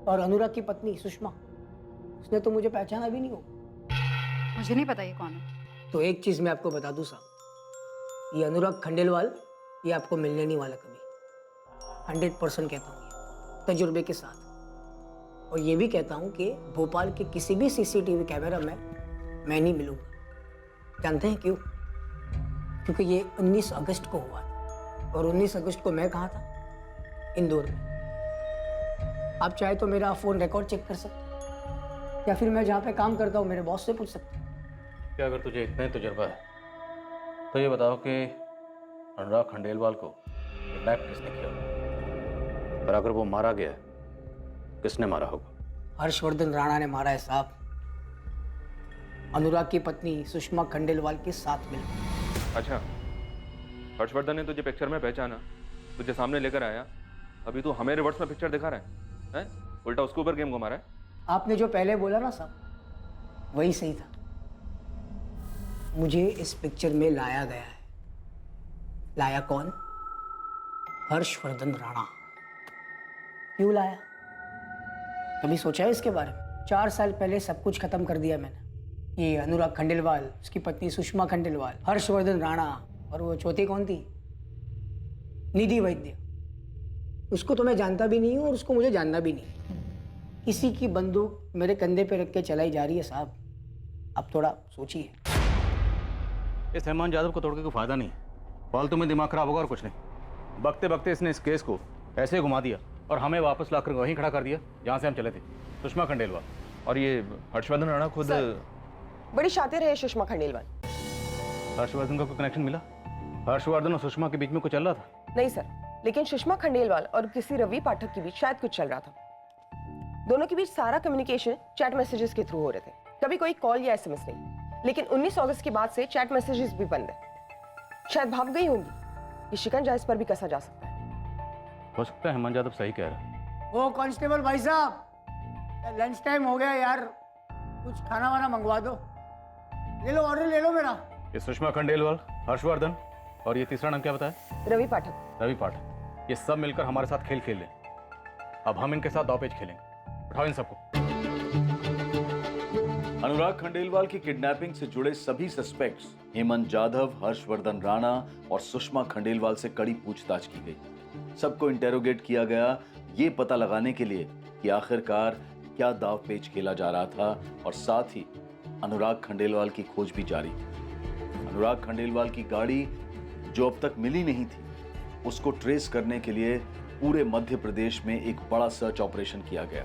और अनुराग की पत्नी सुषमा, उसने तो मुझे पहचाना भी नहीं होगा। मुझे नहीं पता ये कौन है। तो एक चीज मैं आपको बता दूं साहब, ये अनुराग खंडेलवाल, ये आपको मिलने नहीं वाला कभी। 100% कहता हूँ, ये तजुर्बे के साथ। और ये भी कहता हूँ कि भोपाल के किसी भी सीसीटीवी कैमरा में मैं नहीं मिलूंगा। जानते हैं क्यों? क्योंकि ये 19 अगस्त को हुआ था, और 19 अगस्त को मैं कहाँ था? इंदौर में। आप चाहे तो मेरा फोन रिकॉर्ड चेक कर सकते हैं, या फिर मैं जहाँ पे काम करता हूँ मेरे बॉस से पूछ सकते हैं। क्या अगर तुझे इतना ही तजुर्बा है तो ये बताओ कि अनुराग खंडेलवाल को किडनैप किसने किया? और अगर वो मारा गया है, किसने मारा होगा? हर्षवर्धन राणा ने मारा है साहब, अनुराग की पत्नी सुषमा खंडेलवाल के साथ मिलकर। अच्छा, हर्षवर्धन ने तुझे पिक्चर में पहचाना, तुझे सामने लेकर आया, अभी तू हमें रिवर्स में पिक्चर दिखा रहा है, उल्टा उसके ऊपर गेम घुमा रहा है। आपने जो पहले बोला ना साहब, वही सही था। मुझे इस पिक्चर में लाया गया है। लाया कौन? हर्षवर्धन राणा। क्यों लाया? कभी सोचा है इसके बारे में? 4 साल पहले सब कुछ खत्म कर दिया मैंने। ये अनुराग खंडेलवाल, उसकी पत्नी सुषमा खंडेलवाल, हर्षवर्धन राणा, और वो चौथी कौन थी? निधि वैद्य। उसको तो मैं जानता भी नहीं हूँ और उसको मुझे जानना भी नहीं। किसी की बंदूक मेरे कंधे पे रख के चलाई जा रही है साहब। अब थोड़ा सोचिए। इस हेमंत यादव को तोड़ के कोई फायदा नहीं, फालतू में दिमाग खराब होगा और कुछ नहीं। बकते बकते इसने इस केस को ऐसे घुमा दिया और हमें वापस लाकर वहीं खड़ा कर दिया जहाँ से हम चले थे, सुषमा खंडेलवाल। और ये हर्षवर्धन राणा खुद बड़ी शातिर है सुषमा खंडेलवाल। हर्षवर्धन का कोई कनेक्शन मिला? हर्षवर्धन और सुषमा के बीच में कुछ चल रहा था? नहीं सर, लेकिन सुषमा खंडेलवाल और किसी रवि पाठक के बीच शायद कुछ चल रहा था। दोनों के बीच सारा कम्युनिकेशन चैट मैसेजेस के थ्रू हो रहे थे, कभी कोई कॉल या एसएमएस नहीं। लेकिन 19 अगस्त के बाद से चैट मैसेजेस भी बंद है। शायद भाग गई होंगी। ये शिकंजा इस पर भी कसा जा सकता है। हो सकता है हेमंत यादव सही कह रहा है। ओ कांस्टेबल भाई साहब, लंच टाइम हो गया यार, कुछ खाना वाना मंगवा दो। ले लो, ऑर्डर ले लो मेरा। ये सुषमा खंडेलवाल, हर्षवर्धन और ये तीसरा नाम क्या बताया? रवि पाठक। रवि पाठक। ये सब मिलकर हमारे साथ खेल खेल लें। अब हम इनके साथ दांवपेच खेलेंगे। उठाओ इन सबको। अनुराग खंडेलवाल की किडनैपिंग से जुड़े सभी सस्पेक्ट्स हेमंत जाधव, हर्षवर्धन राणा और सुषमा खंडेलवाल से कड़ी पूछताछ की गई। सबको इंटेरोगेट किया गया, ये पता लगाने के लिए कि आखिरकार क्या दांवपेच खेला जा रहा था, और साथ ही अनुराग खंडेलवाल की खोज भी जारी थी। अनुराग खंडेलवाल की गाड़ी जो अब तक मिली नहीं थी, उसको ट्रेस करने के लिए पूरे मध्य प्रदेश में एक बड़ा सर्च ऑपरेशन किया गया।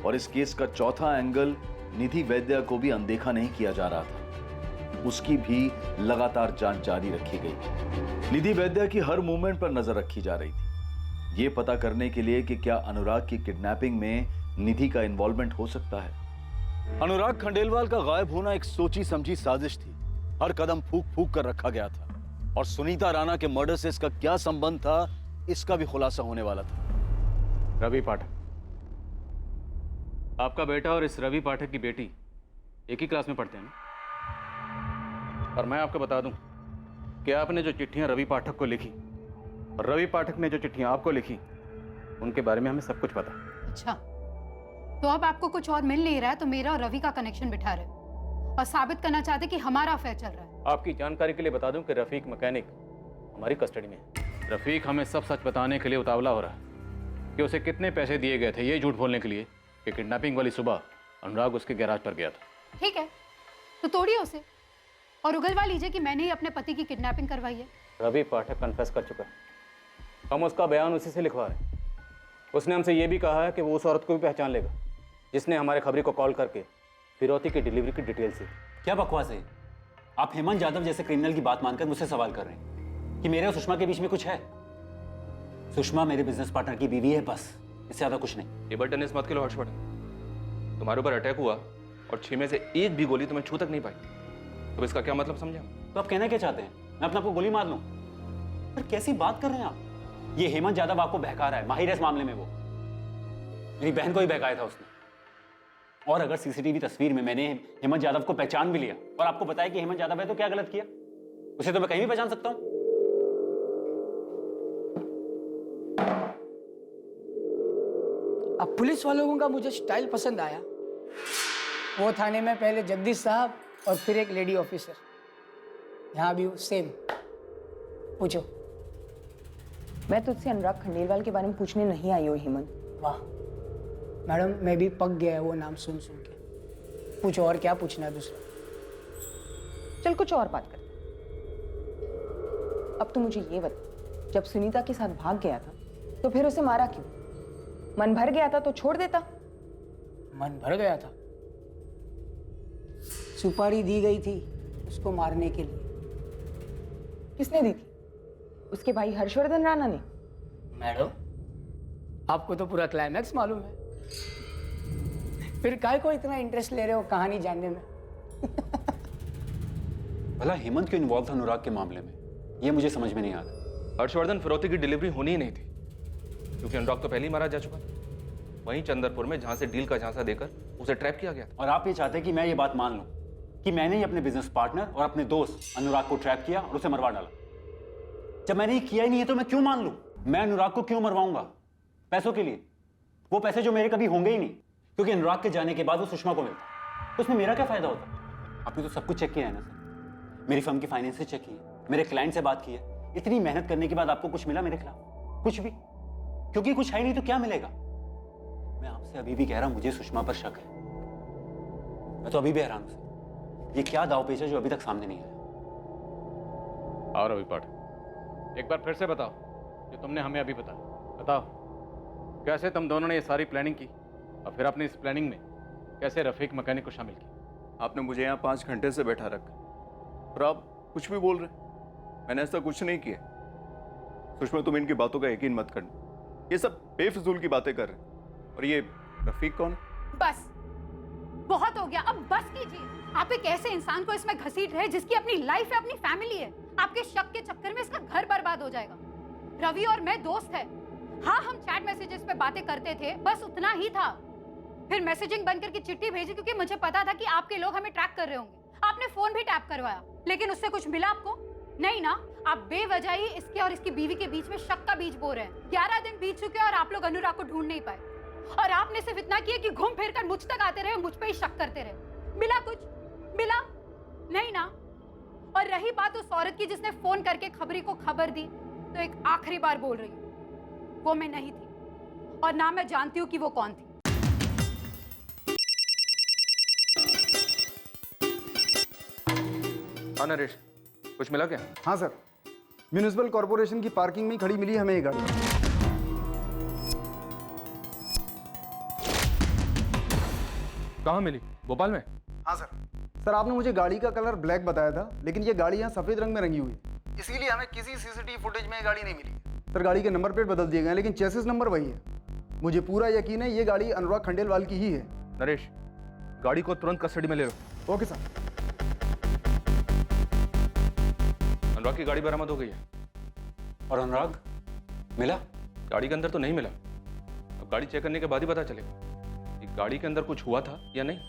और इस केस का चौथा एंगल निधि वैद्या को भी अनदेखा नहीं किया जा रहा था। उसकी भी लगातार जांच जारी रखी गई। निधि वैद्या की हर मूवमेंट पर नजर रखी जा रही थी, ये पता करने के लिए कि क्या अनुराग की किडनैपिंग में निधि का इन्वॉल्वमेंट हो सकता है। अनुराग खंडेलवाल का गायब होना एक सोची समझी साजिश थी। हर कदम फूक फूक कर रखा गया था, और सुनीता राणा के मर्डर से इसका क्या संबंध था, इसका भी खुलासा होने वाला था। रवि पाठक, आपका बेटा और इस रवि पाठक की बेटी एक ही क्लास में पढ़ते हैं ना? और मैं आपको बता दूं कि आपने जो चिट्ठियां रवि पाठक को लिखी और रवि पाठक ने जो चिट्ठियां आपको लिखी, उनके बारे में हमें सब कुछ पता है। अच्छा, तो अब आपको कुछ और मिल नहीं रहा है तो मेरा और रवि का कनेक्शन बिठा रहे हो और साबित करना चाहते कि हमारा अफेयर चल रहा है। आपकी जानकारी के लिए बता दूं कि रफीक मैकेनिक हमारी कस्टडी में है। रफीक हमें सब सच बताने के लिए उतावला हो रहा है कि उसे कितने पैसे दिए गए थे ये झूठ बोलने के लिए कि किडनैपिंग वाली सुबह अनुराग उसके गैराज पर गया था। ठीक है, तो तोड़िए उसे और उगलवा लीजिए कि मैंने ही अपने पति की किडनैपिंग करवाई है। रवि पाठक कन्फेस कर चुका है, हम उसका बयान उसी से लिखवा रहे हैं। उसने हमसे ये भी कहा है कि वो उस औरत को भी पहचान लेगा जिसने हमारे खबरी को कॉल करके फिरौती की डिलीवरी की डिटेल सी। क्या बकवास है? आप हेमंत यादव जैसे क्रिमिनल की बात मानकर मुझसे सवाल कर रहे हैं कि मेरे और सुषमा के बीच में कुछ है। सुषमा मेरे बिजनेस पार्टनर की बीवी है, बस, इससे ज्यादा कुछ नहीं। ये बटन इस मत के लो हर्षवर्धन, तुम्हारे ऊपर अटैक हुआ और 6 में से एक भी गोली तुम्हें छू तक नहीं पाई, तो इसका क्या मतलब समझा? तो आप कहना क्या चाहते हैं? मैं अपने आपको गोली मार लूं? पर कैसी बात कर रहे हैं आप? ये हेमंत यादव आपको बहका रहा है, माहिर है इस मामले में। वो मेरी बहन को ही बहकाया था उसने। और अगर सीसीटीवी तस्वीर में मैंने हेमंत यादव को पहचान भी लिया और आपको बताया कि हेमंत यादव है, तो क्या गलत किया? उसे तो मैं कहीं भी पहचान सकता हूं। अब पुलिस वालों का मुझे स्टाइल पसंद आया। वो थाने में पहले जगदीश साहब और फिर एक लेडी ऑफिसर, यहाँ भी सेम। पूछो। मैं तुझसे अनुराग खंडेलवाल के बारे में पूछने नहीं आई हूँ हेमंत। वाह मैडम, मैं भी पक गया है वो नाम सुन सुन के। पूछो, और क्या पूछना है दूसरा? चल कुछ और बात कर। अब तो मुझे ये बता, जब सुनीता के साथ भाग गया था तो फिर उसे मारा क्यों? मन भर गया था तो छोड़ देता। मन भर गया था? सुपारी दी गई थी उसको मारने के लिए। किसने दी थी? उसके भाई हर्षवर्धन राणा ने। मैडम, आपको तो पूरा क्लाइमैक्स मालूम है, फिर काय को इतना इंटरेस्ट ले रहे हो कहानी जानने में? भला हेमंत क्यों इन्वॉल्व था अनुराग के मामले में, ये मुझे समझ में नहीं आ रहा। हर्षवर्धन फिरौती की डिलीवरी होनी ही नहीं थी, क्योंकि अनुराग तो पहले ही मारा जा चुका था वहीं चंदरपुर में, जहां से डील का झांसा देकर उसे ट्रैप किया गया था। और आप ये चाहते हैं कि मैं ये बात मान लूं कि मैंने ही अपने बिजनेस पार्टनर और अपने दोस्त अनुराग को ट्रैप किया और उसे मरवा डाला। जब मैंने ये किया ही नहीं है तो मैं क्यों मान लूं? मैं अनुराग को क्यों मरवाऊंगा? पैसों के लिए, वो पैसे जो मेरे कभी होंगे ही नहीं, क्योंकि अनुराग के जाने के बाद वो सुषमा को मिलता, तो उसमें मेरा क्या फायदा होता? आपने तो सब कुछ चेक किया है ना सर, मेरी फर्म की फाइनेंस चेक की है, मेरे क्लाइंट से बात की है। इतनी मेहनत करने के बाद आपको कुछ मिला मेरे खिलाफ? कुछ भी? क्योंकि कुछ है नहीं तो क्या मिलेगा? मैं आपसे अभी भी कह रहा हूं, मुझे सुषमा पर शक है। मैं तो अभी भी हैरान हूं। ये क्या दांवपेच है जो अभी तक सामने नहीं आया? और रवि पाठ, एक बार फिर से बताओ जो तुमने हमें अभी बताया। बताओ कैसे तुम दोनों ने ये सारी प्लानिंग की और फिर आपने इस प्लानिंग में कैसे रफीक मैकेनिक को शामिल किया? आपने मुझे यहाँ 5 घंटे से बैठा रखा और आप कुछ भी बोल रहे। मैंने ऐसा कुछ नहीं किया। सुषमा, तुम इनकी बातों का यकीन मत करना, ये सब बेफिजूल की बातें कर रहे। और ये रफीक कौन है? बस बहुत हो गया, अब बस कीजिए। आप एक ऐसे इंसान को इसमें घसीट रहे जिसकी अपनी लाइफ है, अपनी फैमिली है। आपके शक के चक्कर में इसका घर बर्बाद हो जाएगा। रवि और मैं दोस्त हैं। हाँ, हम चैट मैसेजेस पे बातें करते थे, बस उतना ही था। फिर मैसेजिंग बंद करके चिट्ठी भेजी क्योंकि मुझे पता था कि आपके लोग हमें ट्रैक कर रहे होंगे। आपने फोन भी टैप करवाया, लेकिन उससे कुछ मिला आपको? नहीं ना। आप बेवजह ही इसके और इसकी बीवी के बीच में शक का बीज बो रहे हैं। 11 दिन बीत चुके और आप लोग अनुराग को ढूंढ नहीं पाए। और आपने सिर्फ इतना किया कि घूम फिर कर मुझ तक आते रहे, मुझ पे ही शक करते रहे। मिला कुछ? मिला नहीं ना। और रही बात उस औरत की जिसने फोन करके खबरी को खबर दी, तो एक आखिरी बार बोल रही हूँ, वो मैं नहीं थी और ना मैं जानती हूँ कि वो कौन थी। हाँ नरेश, कुछ मिला क्या? हाँ सर, म्यूनिसिपल कॉर्पोरेशन की पार्किंग में खड़ी मिली हमें ये गाड़ी। कहाँ मिली? भोपाल में? हाँ सर, आपने मुझे गाड़ी का कलर ब्लैक बताया था, लेकिन ये गाड़ी यहाँ सफेद रंग में रंगी हुई है, इसीलिए हमें किसी सीसीटीवी फुटेज में ये गाड़ी नहीं मिली। सर, गाड़ी के नंबर प्लेट बदल दिए गए हैं, लेकिन चेसिस नंबर वही है। मुझे पूरा यकीन है ये गाड़ी अनुराग खंडेलवाल की ही है। नरेश, गाड़ी को तुरंत कस्टडी में ले लो। Okay sir. अनुराग की गाड़ी बरामद हो गई है। और अनुराग मिला? गाड़ी के अंदर तो नहीं मिला। अब गाड़ी चेक करने के बाद ही पता चलेगा कि गाड़ी के अंदर कुछ हुआ था या नहीं।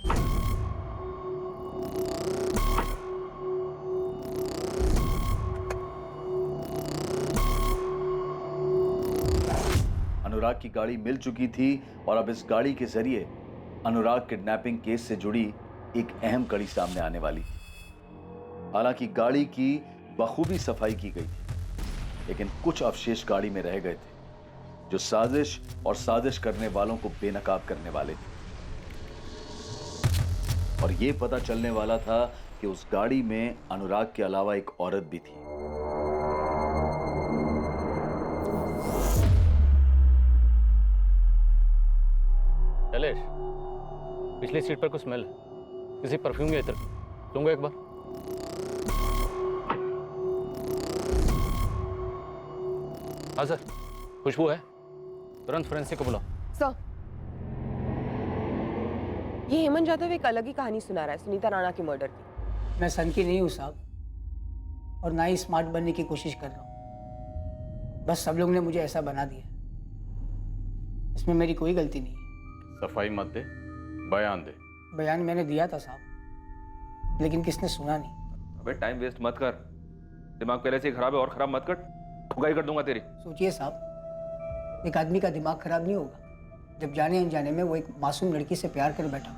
अनुराग की गाड़ी मिल चुकी थी और अब इस गाड़ी के जरिए अनुराग किडनैपिंग केस से जुड़ी एक अहम कड़ी सामने आने वाली थी। हालांकि गाड़ी की बखूबी सफाई की गई थी, लेकिन कुछ अवशेष गाड़ी में रह गए थे जो साजिश और साजिश करने वालों को बेनकाब करने वाले थे। और यह पता चलने वाला था कि उस गाड़ी में अनुराग के अलावा एक औरत भी थी। शैलेश, पिछली सीट पर कुछ स्मेल है, किसी परफ्यूम या इत्र। लूंगा एक बार? हाँ सर, खुशबू है, तुरंत फोरेंसिक को बुलाओ। सर, ये हेमंत जाधव एक अलग ही कहानी सुना रहा है सुनीता राणा के मर्डर की। मैं सन की नहीं हूँ साहब, और ना ही स्मार्ट बनने की कोशिश कर रहा हूँ। बस सब लोग ने मुझे ऐसा बना दिया, इसमें मेरी कोई गलती नहीं है। सफाई मत दे, बयान दे। बयान मैंने दिया था साहब, लेकिन किसने सुना नहीं। अबे टाइम वेस्ट मत कर, दिमाग पहले से ही खराब है और खराब मत कर, ठुकाई कर दूंगा तेरी। सोचिए साहब, एक आदमी का दिमाग खराब नहीं होगा जब जाने अनजाने में वो एक मासूम लड़की से प्यार कर बैठा,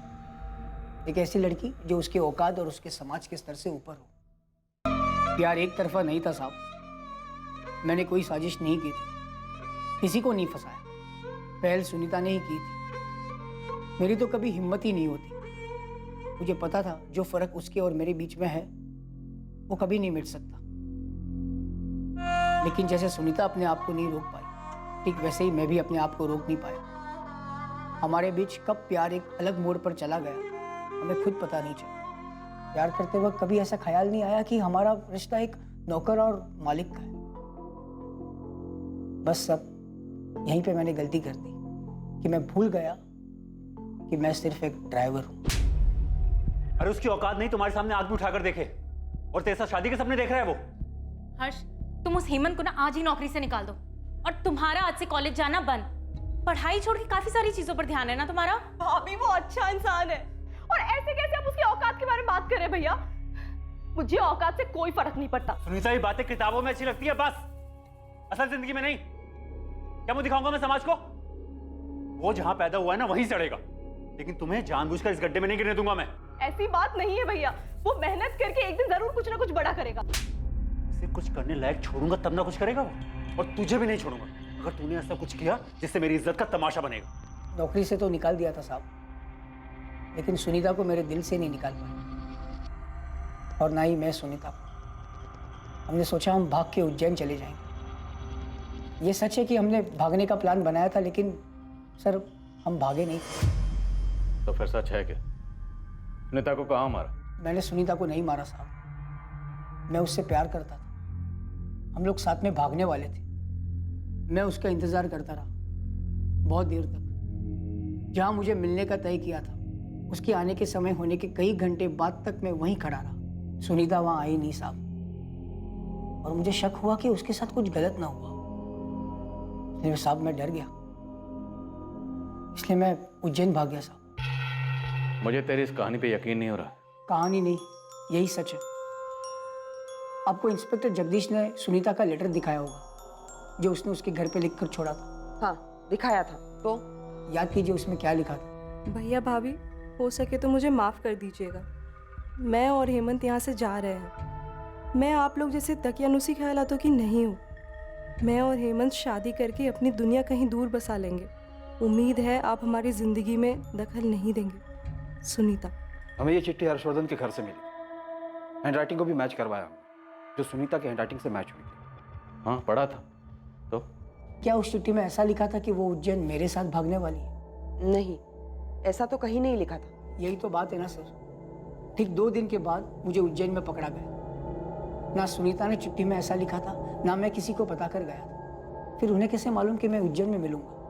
एक ऐसी लड़की जो उसके औकात और उसके समाज के स्तर से ऊपर हो। प्यार एक तरफा नहीं था साहब, मैंने कोई साजिश नहीं की थी, किसी को नहीं फंसाया। पहल सुनीता ने ही की थी। मेरी तो कभी हिम्मत ही नहीं होती। मुझे पता था जो फर्क उसके और मेरे बीच में है वो कभी नहीं मिट सकता, लेकिन जैसे सुनीता अपने आप को नहीं रोक पाई, ठीक वैसे ही मैं भी अपने आप को रोक नहीं पाया। हमारे बीच कब प्यार एक अलग मोड़ पर चला गया हमें खुद पता नहीं चला। प्यार करते वक्त कभी ऐसा ख्याल नहीं आया कि हमारा रिश्ता एक नौकर और मालिक का है। बस सब यहीं पे मैंने गलती कर दी कि मैं भूल गया कि मैं सिर्फ एक ड्राइवर हूँ। अरे उसकी औकात नहीं तुम्हारे सामने आदमी उठाकर देखे, और तेरे साथ शादी के सपने देख रहा है वो। हर्ष, तुम उस हेमंत को ना आज ही नौकरी से निकाल दो, और तुम्हारा आज से कॉलेज जाना बंद। पढ़ाई छोड़ के काफी सारी चीजों पर ध्यान है ना तुम्हारा। भाभी वो अच्छा इंसान है और ऐसे कैसे आप उसकी औकात के बारे में बात कर रहे हैं भैया? मुझे औकात से कोई फर्क नहीं पड़ता। सुनीता, ये बातें किताबों में अच्छी लगती है बस, असल जिंदगी में नहीं। क्या मुंह दिखाऊंगा मैं समाज को? वो जहां पैदा हुआ है ना वहीं सड़ेगा, लेकिन तुम्हें जानबूझकर इस गड्ढे में नहीं गिरने दूंगा मैं। ऐसी बात नहीं है भैया, वो मेहनत करके एक दिन जरूर कुछ ना कुछ बड़ा करेगा। इसे कुछ करने लायक छोड़ूंगा तब ना कुछ करेगा वो, और तुझे भी नहीं छोड़ूंगा अगर तूने ऐसा कुछ किया जिससे मेरी इज्जत का तमाशा बनेगा। नौकरी से तो निकाल दिया था साहब, लेकिन सुनीता को मेरे दिल से नहीं निकाल पाया, और ना ही मैं सुनीता को। हमने सोचा हम भाग के उज्जैन चले जाएंगे। ये सच है कि हमने भागने का प्लान बनाया था, लेकिन सर हम भागे नहीं। तो फिर सच है कि सुनीता को कहाँ मारा? मैंने सुनीता को नहीं मारा साहब, मैं उससे प्यार करता था। हम लोग साथ में भागने वाले थे। मैं उसका इंतजार करता रहा बहुत देर तक। जहां मुझे मिलने का तय किया था, उसके आने के समय होने के कई घंटे बाद तक मैं वहीं खड़ा रहा। सुनीता वहां आई नहीं साहब, और मुझे शक हुआ कि उसके साथ कुछ गलत ना हुआ। इसलिए साहब मैं डर गया, इसलिए मैं उज्जैन भाग गया साहब। मुझे तेरी इस कहानी पे यकीन नहीं हो रहा। कहानी नहीं, यही सच है। आपको इंस्पेक्टर जगदीश ने सुनीता का लेटर दिखाया होगा, जो उसने उसके घर पे लिखकर छोड़ा था। हाँ, दिखाया था। तो याद कीजिए उसमें क्या लिखा था। भैया भाभी, हो सके तो मुझे माफ़ कर दीजिएगा। मैं और हेमंत यहाँ से जा रहे हैं। मैं आप लोग जैसे दकियानुसी ख्यालातों की नहीं हूँ। मैं और हेमंत शादी करके अपनी दुनिया कहीं दूर बसा लेंगे। उम्मीद है आप हमारी ज़िंदगी में दखल नहीं देंगे। सुनीता। हमें ये चिट्ठी हर्षवर्धन के घर से मिली। हैंडराइटिंग को भी मैच करवाया हमने, जो सुनीता की हैंडराइटिंग से मैच हुई थी। हाँ, पढ़ा था। तो क्या उस चिट्ठी में ऐसा लिखा था कि वो उज्जैन मेरे साथ भागने वाली है? नहीं, ऐसा तो कहीं नहीं लिखा था। यही तो बात है ना सर। ठीक 2 दिन के बाद मुझे उज्जैन में पकड़ा गया। ना सुनीता ने चिट्ठी में ऐसा लिखा था, ना मैं किसी को बता कर गया था। फिर उन्हें कैसे मालूम कि मैं उज्जैन में मिलूंगा?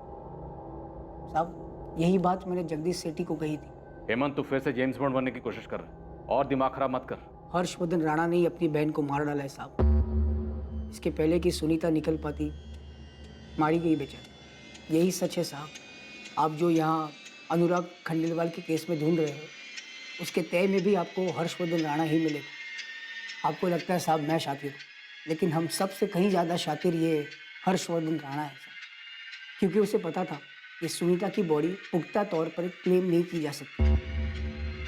साहब, यही बात मैंने जगदीश सेठी को कही थी। हेमंत, तू फिर से जेम्स बॉन्ड बनने की कोशिश कर रहा है, और दिमाग खराब मत कर। हर्षवर्धन राणा ने ही अपनी बहन को मार डाला है साहब। इसके पहले कि सुनीता निकल पाती, मारी गई बेचारी। यही सच है साहब। आप जो यहाँ अनुराग खंडेलवाल के केस में ढूंढ रहे हो, उसके तय में भी आपको हर्षवर्धन राणा ही मिलेगा। आपको लगता है साहब मैं शातिर हूँ, लेकिन हम सबसे कहीं ज़्यादा शातिर ये हर्षवर्धन राणा है साहब। क्योंकि उसे पता था कि सुनीता की बॉडी पुख्ता तौर पर क्लेम नहीं की जा सकती,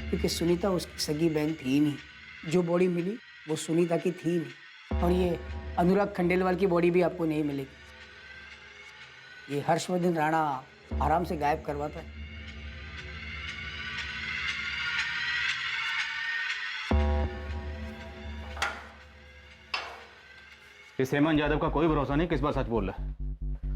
क्योंकि सुनीता उसकी सगी बहन थी ही नहीं। जो बॉडी मिली वो सुनीता की थी नहीं, और ये अनुराग खंडेलवाल की बॉडी भी आपको नहीं मिलेगी। ये हर्षवर्धन राणा आराम से गायब करवाता है। इस हेमंत यादव का कोई भरोसा नहीं किस बार सच बोल रहा है।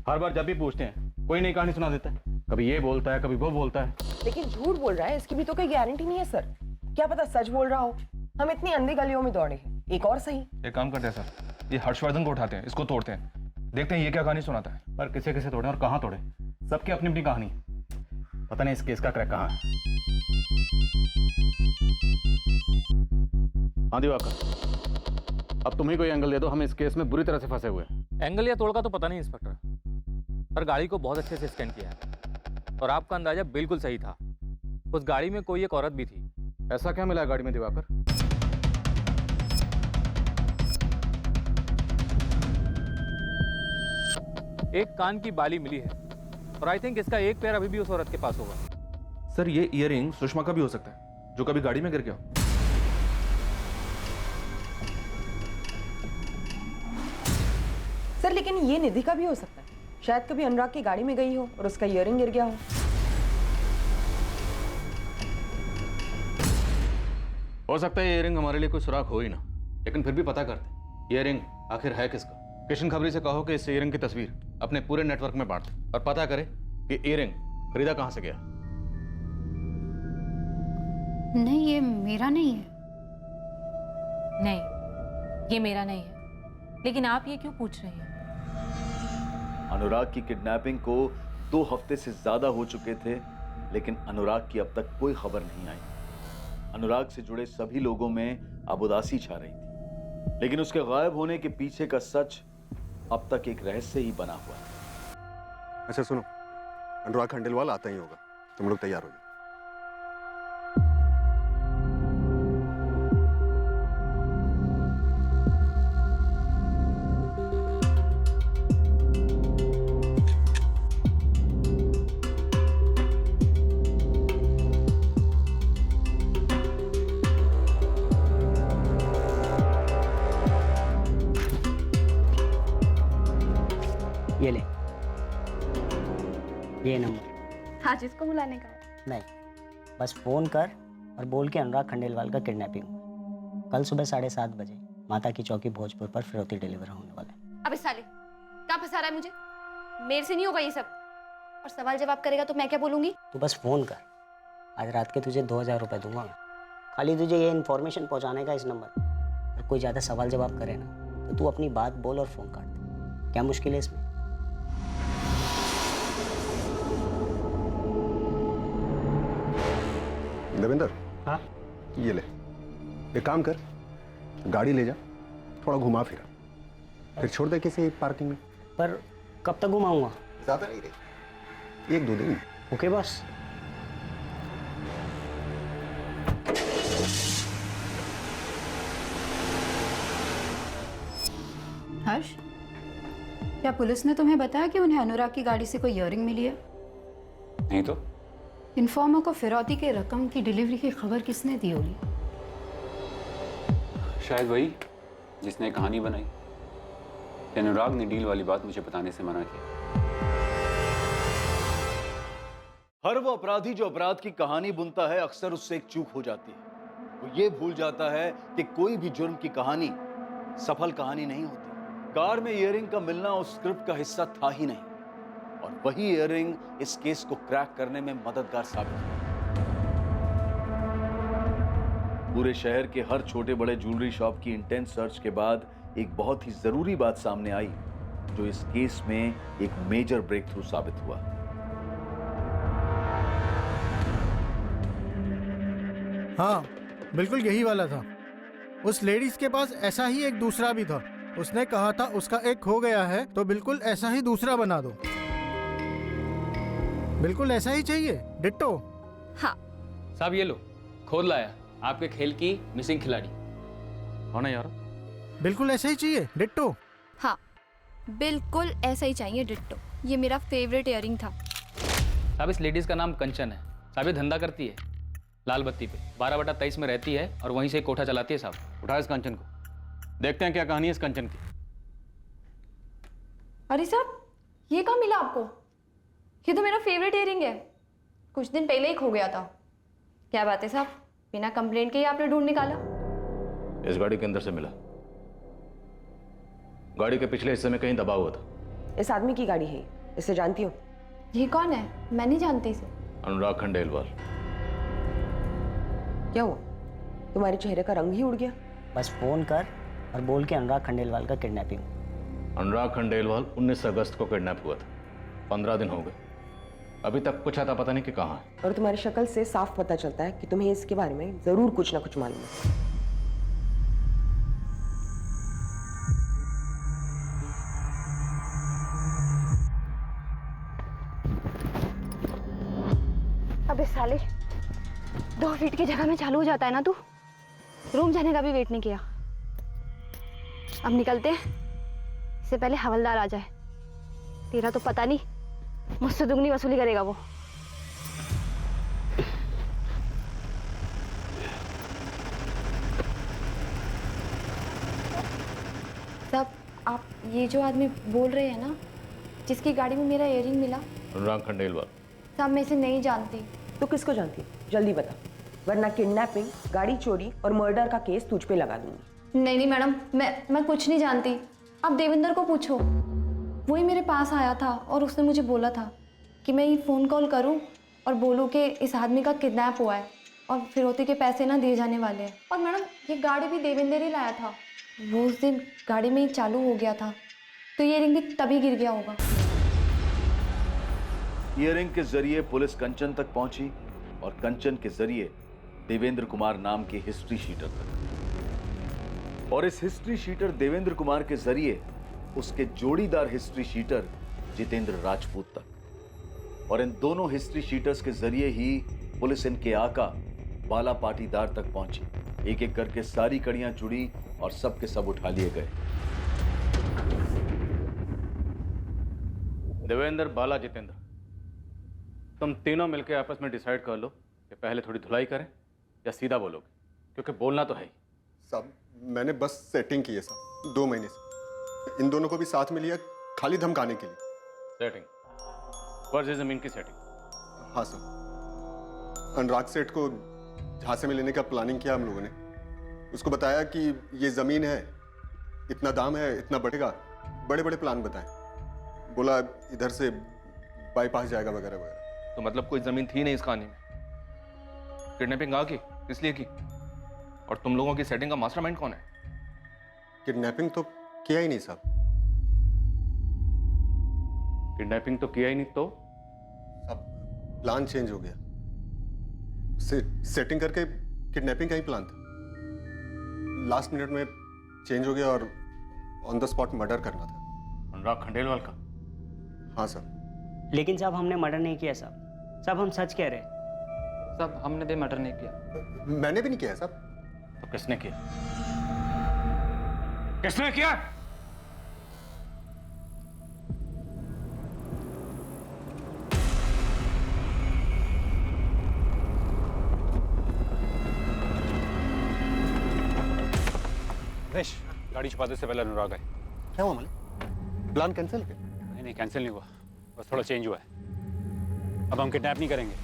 हर बार जब भी पूछते हैं कोई नई कहानी सुना देता है। कभी ये बोलता है, कभी वो बोलता है। लेकिन झूठ बोल रहा है, इसकी भी तो कोई गारंटी नहीं है सर। क्या पता सच बोल रहा हो। हम इतनी अंधी गलियों में दौड़े हैं, एक और सही। एक काम करते हैं सर, ये हर्षवर्धन को उठाते हैं, इसको तोड़ते हैं, देखते हैं ये क्या कहानी सुनाता है। पर किसे किसे तोड़े और कहाँ तोड़े, सबकी अपनी अपनी कहानी। पता नहीं इस केस का क्रैक कहाँ है। हाँ दिवाकर, अब तुम ही कोई एंगल दे दो, हम इस केस में बुरी तरह से फंसे हुए हैं। एंगल या तोड़ का तो पता नहीं इंस्पेक्टर, पर गाड़ी को बहुत अच्छे से स्कैन किया है और आपका अंदाजा बिल्कुल सही था। उस गाड़ी में कोई एक औरत भी थी। ऐसा क्या मिला है गाड़ी में दिवाकर? एक कान की बाली मिली है और आई थिंक इसका एक पैर अभी भी उस औरत के पास होगा। सर ये ईयररिंग सुषमा का भी हो सकता है, जो कभी गाड़ी में गिर गया। सर लेकिन ये निधि का भी हो सकता है। शायद कभी अनुराग की गाड़ी में गई हो और उसका ईयररिंग गिर गया हो। हो सकता है ये इयररिंग हमारे लिए कोई सुराग हो ही ना, लेकिन फिर भी पता करते इयररिंग आखिर है किसका। किशन खबरी से कहो कि इस इयररिंग की तस्वीर अपने पूरे नेटवर्क में बांट दे और पता करे कि इयररिंग खरीदा कहां से गया। नहीं, ये मेरा नहीं है। नहीं, ये मेरा नहीं है। लेकिन आप ये क्यों पूछ रही हैं? अनुराग की किडनैपिंग को 2 हफ्ते से ज्यादा हो चुके थे, लेकिन अनुराग की अब तक कोई खबर नहीं आई। अनुराग से जुड़े सभी लोगों में अब उदासी छा रही थी, लेकिन उसके गायब होने के पीछे का सच अब तक एक रहस्य ही बना हुआ है। अच्छा सुनो, अनुराग खंडेलवाल आता ही होगा, तुम लोग तैयार हो जाओ। ये ले, ये नंबर। हाँ, जिसको बुलाने का है। नहीं, बस फ़ोन कर और बोल के अनुराग खंडेलवाल का किडनैपिंग कल सुबह 7:30 बजे माता की चौकी भोजपुर पर फिरौती डिलीवर होने वाला है। अबे साले, कहाँ फंसा रहा है मुझे? मेरे से नहीं होगा ये सब। और सवाल जवाब करेगा तो मैं क्या बोलूंगी? तू बस फ़ोन कर, आज रात के तुझे 2000 रुपये दूंगा मैं। खाली तुझे ये इन्फॉर्मेशन पहुंचाने का इस नंबर। अगर कोई ज़्यादा सवाल जवाब करे ना तो तू अपनी बात बोल और फ़ोन काट दे। क्या मुश्किल है इसमें? देवेंद्र, हाँ, ये ले, एक काम कर, गाड़ी ले जा, थोड़ा घुमा फिरा, फिर छोड़ दे किसी पार्किंग में। पर कब तक घुमाऊंगा? ज्यादा नहीं रही, 1-2 दिन। ओके बस। हर्ष, क्या पुलिस ने तुम्हें बताया कि उन्हें अनुराग की गाड़ी से कोई इयररिंग मिली है? नहीं तो इन्फॉर्मर को फिरौती के रकम की डिलीवरी की खबर किसने दी होगी? शायद वही जिसने कहानी बनाई। अनुराग ने डील वाली बात मुझे बताने से मना किया। हर वो अपराधी जो अपराध की कहानी बुनता है अक्सर उससे एक चूक हो जाती है। वो ये भूल जाता है कि कोई भी जुर्म की कहानी सफल कहानी नहीं होती। कार में इयररिंग का मिलना उस स्क्रिप्ट का हिस्सा था ही नहीं, और वही इयररिंग इस केस को क्रैक करने में मददगार साबित हुई। पूरे शहर के हर छोटे बड़े ज्वेलरी शॉप की इंटेंस सर्च के बाद एक बहुत ही जरूरी बात सामने आई जो इस केस में एक मेजर ब्रेक थ्रू साबित हुआ। हाँ, बिल्कुल यही वाला था। उस लेडीज के पास ऐसा ही एक दूसरा भी था। उसने कहा था उसका एक खो गया है तो बिल्कुल ऐसा ही दूसरा बना दो। बिल्कुल ऐसा ही चाहिए, डिट्टो। हाँ साहब ये लो, खोद लाया आपके खेल की मिसिंग खिलाड़ी। हाँ ना यार, बिल्कुल ऐसा ही चाहिए, डिट्टो। हाँ, बिल्कुल ऐसा ही चाहिए, डिट्टो। ये मेरा फेवरेट इयररिंग था। साहब इस लेडीज का नाम कंचन है। साहब ये धंधा करती है लाल बत्ती पे, 12/23 में रहती है और वहीं से कोठा चलाती है। साहब उठाओ इस कंचन को, देखते हैं क्या कहानी है इस कंचन की। अरे साहब, ये कहाँ मिला आपको? ये तो मेरा फेवरेट इयररिंग है। कुछ दिन पहले ही खो गया था। क्या बात है साहब, बिना कंप्लेंट के ही आपने ढूंढ निकाला? इस गाड़ी के अंदर से मिला। गाड़ी के पिछले हिस्से में कहीं दबा हुआ था। इस आदमी की गाड़ी है, इसे जानती हो? ये कौन है? मैं नहीं जानती इसे। अनुराग खंडेलवाल। क्या हुआ, तुम्हारे चेहरे का रंग ही उड़ गया? बस फ़ोन कर और बोल के अनुराग खंडेलवाल का किडनैपिंग। अनुराग खंडेलवाल 19 अगस्त को किडनैप हुआ था। 15 दिन हो गए, अभी तक कुछ आता पता नहीं कि कहाँ है। और तुम्हारी शक्ल से साफ पता चलता है कि तुम्हें इसके बारे में जरूर कुछ ना कुछ मालूम है। अबे साले, 2 फीट की जगह में चालू हो जाता है ना तू। रूम जाने का भी वेट नहीं किया। अब निकलते हैं, इससे पहले हवलदार आ जाए। तेरा तो पता नहीं मुझसे दुगनी वसूली करेगा वो। साहब, आप ये जो आदमी बोल रहे हैं ना, जिसकी गाड़ी में मेरा इयररिंग मिला? अनुराग खंडेलवाल। साहब मैं इसे नहीं जानती। तो किसको जानती है? जल्दी बता, वरना किडनैपिंग, गाड़ी चोरी और मर्डर का केस तुझ पे लगा दूंगी। नहीं मैडम, मैं कुछ नहीं जानती। आप देवेंद्र को पूछो, वही मेरे पास आया था और उसने मुझे बोला था कि मैं ये फ़ोन कॉल करूं और बोलूं कि इस आदमी का किडनैप हुआ है और फिरौती के पैसे ना दिए जाने वाले हैं। और मैडम ये गाड़ी भी देवेंद्र ही लाया था। वो उस दिन गाड़ी में ही चालू हो गया था, तो ये रिंग भी तभी गिर गया होगा। इयररिंग के जरिए पुलिस कंचन तक पहुंची और कंचन के जरिए देवेंद्र कुमार नाम के हिस्ट्री शीटर तक, और इस हिस्ट्री शीटर देवेंद्र कुमार के जरिए उसके जोड़ीदार हिस्ट्री शीटर जितेंद्र राजपूत तक। और इन दोनों हिस्ट्री शीटर्स के जरिए ही पुलिस इनके आका बाला पाटीदार तक पहुंची। एक एक करके सारी कड़ियां जुड़ी और सब के सब उठा लिए गए। देवेंद्र, बाला, जितेंद्र, तुम तीनों मिलकर आपस में डिसाइड कर लो कि पहले थोड़ी धुलाई करें या सीधा बोलोगे, क्योंकि बोलना तो है ही। साहब मैंने बस सेटिंग की है साहब, 2 महीने से। इन दोनों को भी साथ में लिया खाली धमकाने के लिए। सेटिंग, फर्जी जमीन की सेटिंग। हाँ सर, अनुराग सेठ को झांसे में लेने का प्लानिंग किया हम लोगों ने। उसको बताया कि ये जमीन है, इतना दाम है, इतना बढ़ेगा, बड़े बड़े प्लान बताए। बोला इधर से बाईपास जाएगा वगैरह वगैरह। तो मतलब कोई जमीन थी नहीं इस कहानी में। किडनैपिंग आ की किस लिए की? और तुम लोगों की सेटिंग का मास्टरमाइंड कौन है? किडनैपिंग तो किया ही नहीं साहब। किडनैपिंग तो किया ही नहीं तो? सब प्लान चेंज हो गया। सेटिंग करके किडनैपिंग का ही प्लान था, लास्ट मिनट में चेंज हो गया और ऑन द स्पॉट मर्डर करना था। अनुराग खंडेलवाल का? हाँ सर। लेकिन साहब हमने मर्डर नहीं किया साहब। साहब हम सच कह रहे हैं। साहब हमने भी मर्डर नहीं किया। मैंने भी नहीं किया साहब। तो किसने किया? किसने किया? रमेश, गाड़ी छुपाने से पहले अनुराग आए। क्या हुआ मालिक? प्लान कैंसिल किया? नहीं कैंसिल नहीं हुआ, बस थोड़ा चेंज हुआ है। अब हम किडनैप नहीं करेंगे,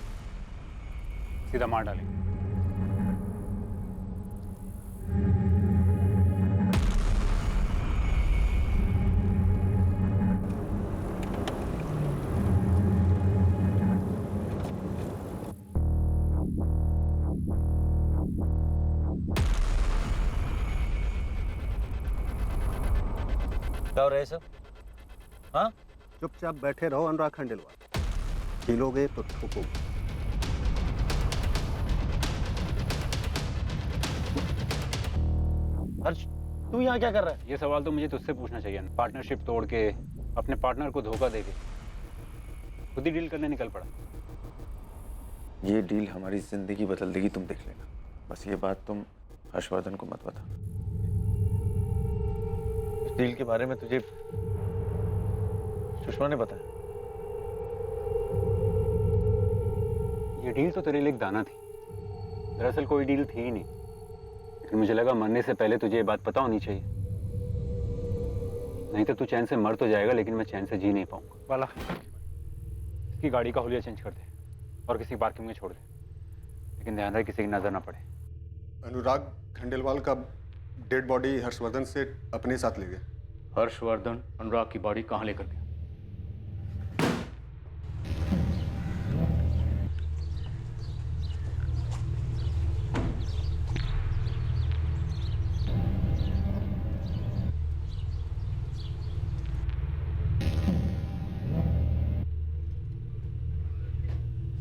सीधा मार डालेंगे। क्या हो रहा है सब? हाँ, चुपचाप बैठे रहो अनुराग खंडेलवाल। खेलोगे तो ठोकोगे। हर्ष, तू यहाँ क्या कर रहा है? ये सवाल तो मुझे तुझसे पूछना चाहिए। पार्टनरशिप तोड़ के अपने पार्टनर को धोखा देके खुद ही डील करने निकल पड़ा। ये डील हमारी जिंदगी बदल देगी, तुम देख लेना। बस ये बात तुम हर्षवर्धन को मत बता। इस डील के बारे में तुझे सुषमा ने बताया? ये डील तो तेरे लिए एक दाना थी। दरअसल कोई डील थी ही नहीं, लेकिन मुझे लगा मरने से पहले तुझे ये बात पता होनी चाहिए। नहीं तो तू चैन से मर तो जाएगा, लेकिन मैं चैन से जी नहीं पाऊंगा। वाला, इसकी गाड़ी का हुलिया चेंज कर दे और किसी पार्किंग में छोड़ दे, लेकिन ध्यान रहे किसी की नजर ना पड़े। अनुराग खंडेलवाल का डेड बॉडी हर्षवर्धन से अपने साथ ले गए। हर्षवर्धन अनुराग की बॉडी कहाँ लेकर गया?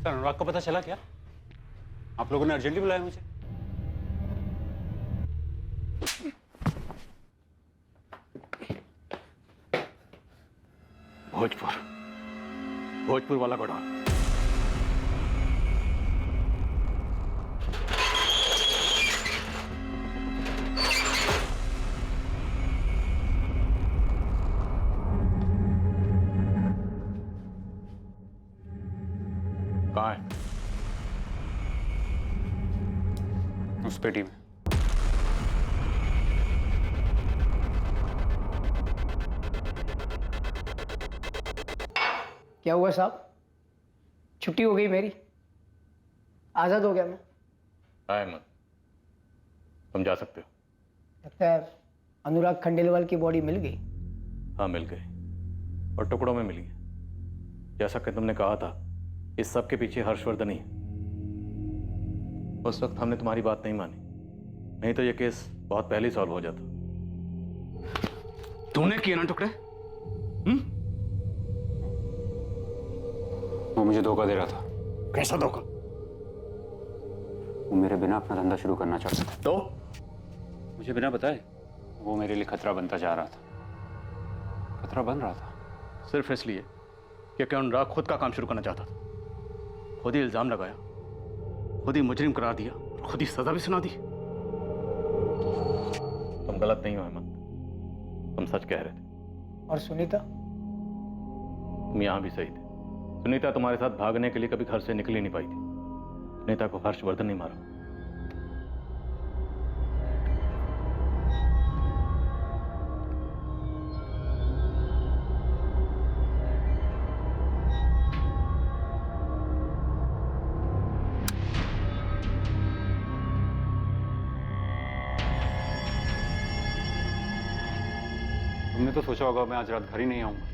सर, अनुराग को पता चला क्या? आप लोगों ने अर्जेंटली बुलाया मुझे। भोजपुर वाला गोडाउन। कहाँ है? उस पेटी में। क्या हुआ साहब? छुट्टी हो गई मेरी, आज़ाद हो गया मैं। अहमद, तुम जा सकते हो। लगता है अनुराग खंडेलवाल की बॉडी मिल गई। हाँ, मिल गई और टुकड़ों में मिली है। जैसा कि तुमने कहा था, इस सब के पीछे हर्षवर्धन ही है। उस वक्त हमने तुम्हारी बात नहीं मानी, नहीं तो ये केस बहुत पहले ही सॉल्व हो जाता। तूने किए ना टुकड़े? वो मुझे धोखा दे रहा था। कैसा धोखा? वो मेरे बिना अपना धंधा शुरू करना चाहता था। तो मुझे बिना बताए वो मेरे लिए खतरा बनता जा रहा था। खतरा बन रहा था सिर्फ इसलिए क्योंकि अनुराग खुद का काम शुरू करना चाहता था। खुद ही इल्जाम लगाया, खुद ही मुजरिम करार दिया, खुद ही सजा भी सुना दी। तुम गलत नहीं हो अहमद, तुम सच कह रहे थे। और सुनीता? तुम यहाँ भी सही थे। सुनीता तुम्हारे साथ भागने के लिए कभी घर से निकल ही नहीं पाई थी। सुनीता को हर्षवर्धन नहीं मारा। तुमने तो सोचा होगा मैं आज रात घर ही नहीं आऊंगा,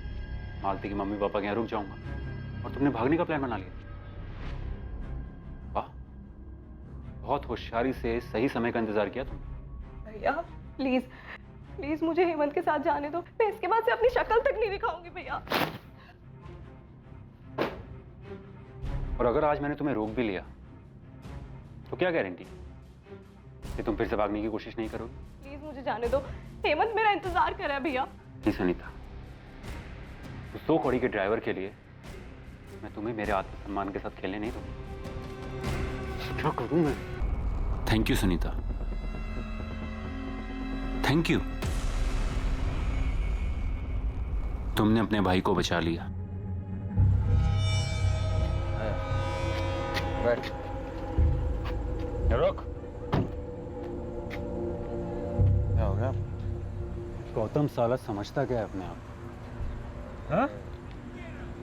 मालती की मम्मी पापा के यहाँ रुक जाऊंगा, और तुमने भागने का प्लान बना लिया। वाह, बहुत होशियारी से सही समय का इंतजार किया तुमने। भैया प्लीज प्लीज मुझे हेमंत के साथ जाने दो, मैं इसके बाद से अपनी शक्ल तक नहीं दिखाऊंगी भैया। और अगर आज मैंने तुम्हें रोक भी लिया तो क्या गारंटी कि तुम फिर से भागने की कोशिश नहीं करोगे? प्लीज मुझे जाने दो, हेमंत मेरा इंतजार कर रहा है भैया। नहीं सुनीता, उस 100 कौड़ी के ड्राइवर के लिए मैं तुम्हें मेरे आत्मसम्मान के साथ खेलने नहीं दूंगा। क्या करूं मैं? Thank you Sunita, thank you. तुमने अपने भाई को बचा लिया। बैठ। रुक। क्या हो गया? गौतम साला समझता क्या है अपने आप? हाँ?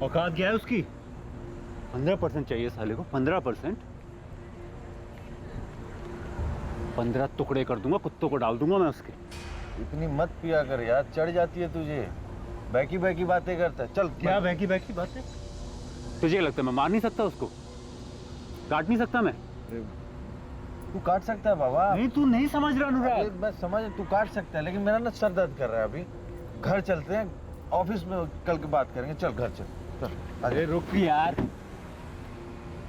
औकात क्या है उसकी? 15% चाहिए साले को, 15%। 15 टुकड़े कर दूंगा, कुत्तों को डाल दूंगा मैं उसके। इतनी मत पिया कर यार, चढ़ जाती है तुझे। बैकी बैकी बातें करता है। चल। क्या बैकी बैकी बातें? तुझे लगता है मैं मार नहीं सकता उसको? काट नहीं सकता मैं? तू काट सकता है बाबा। नहीं, तू नहीं समझ रहा अनुराग। मैं समझ, तू काट सकता है, लेकिन मेरा ना सर दर्द कर रहा है अभी। घर चलते हैं, ऑफिस में कल की बात करेंगे। चल घर चल। चल। अरे रुक यार।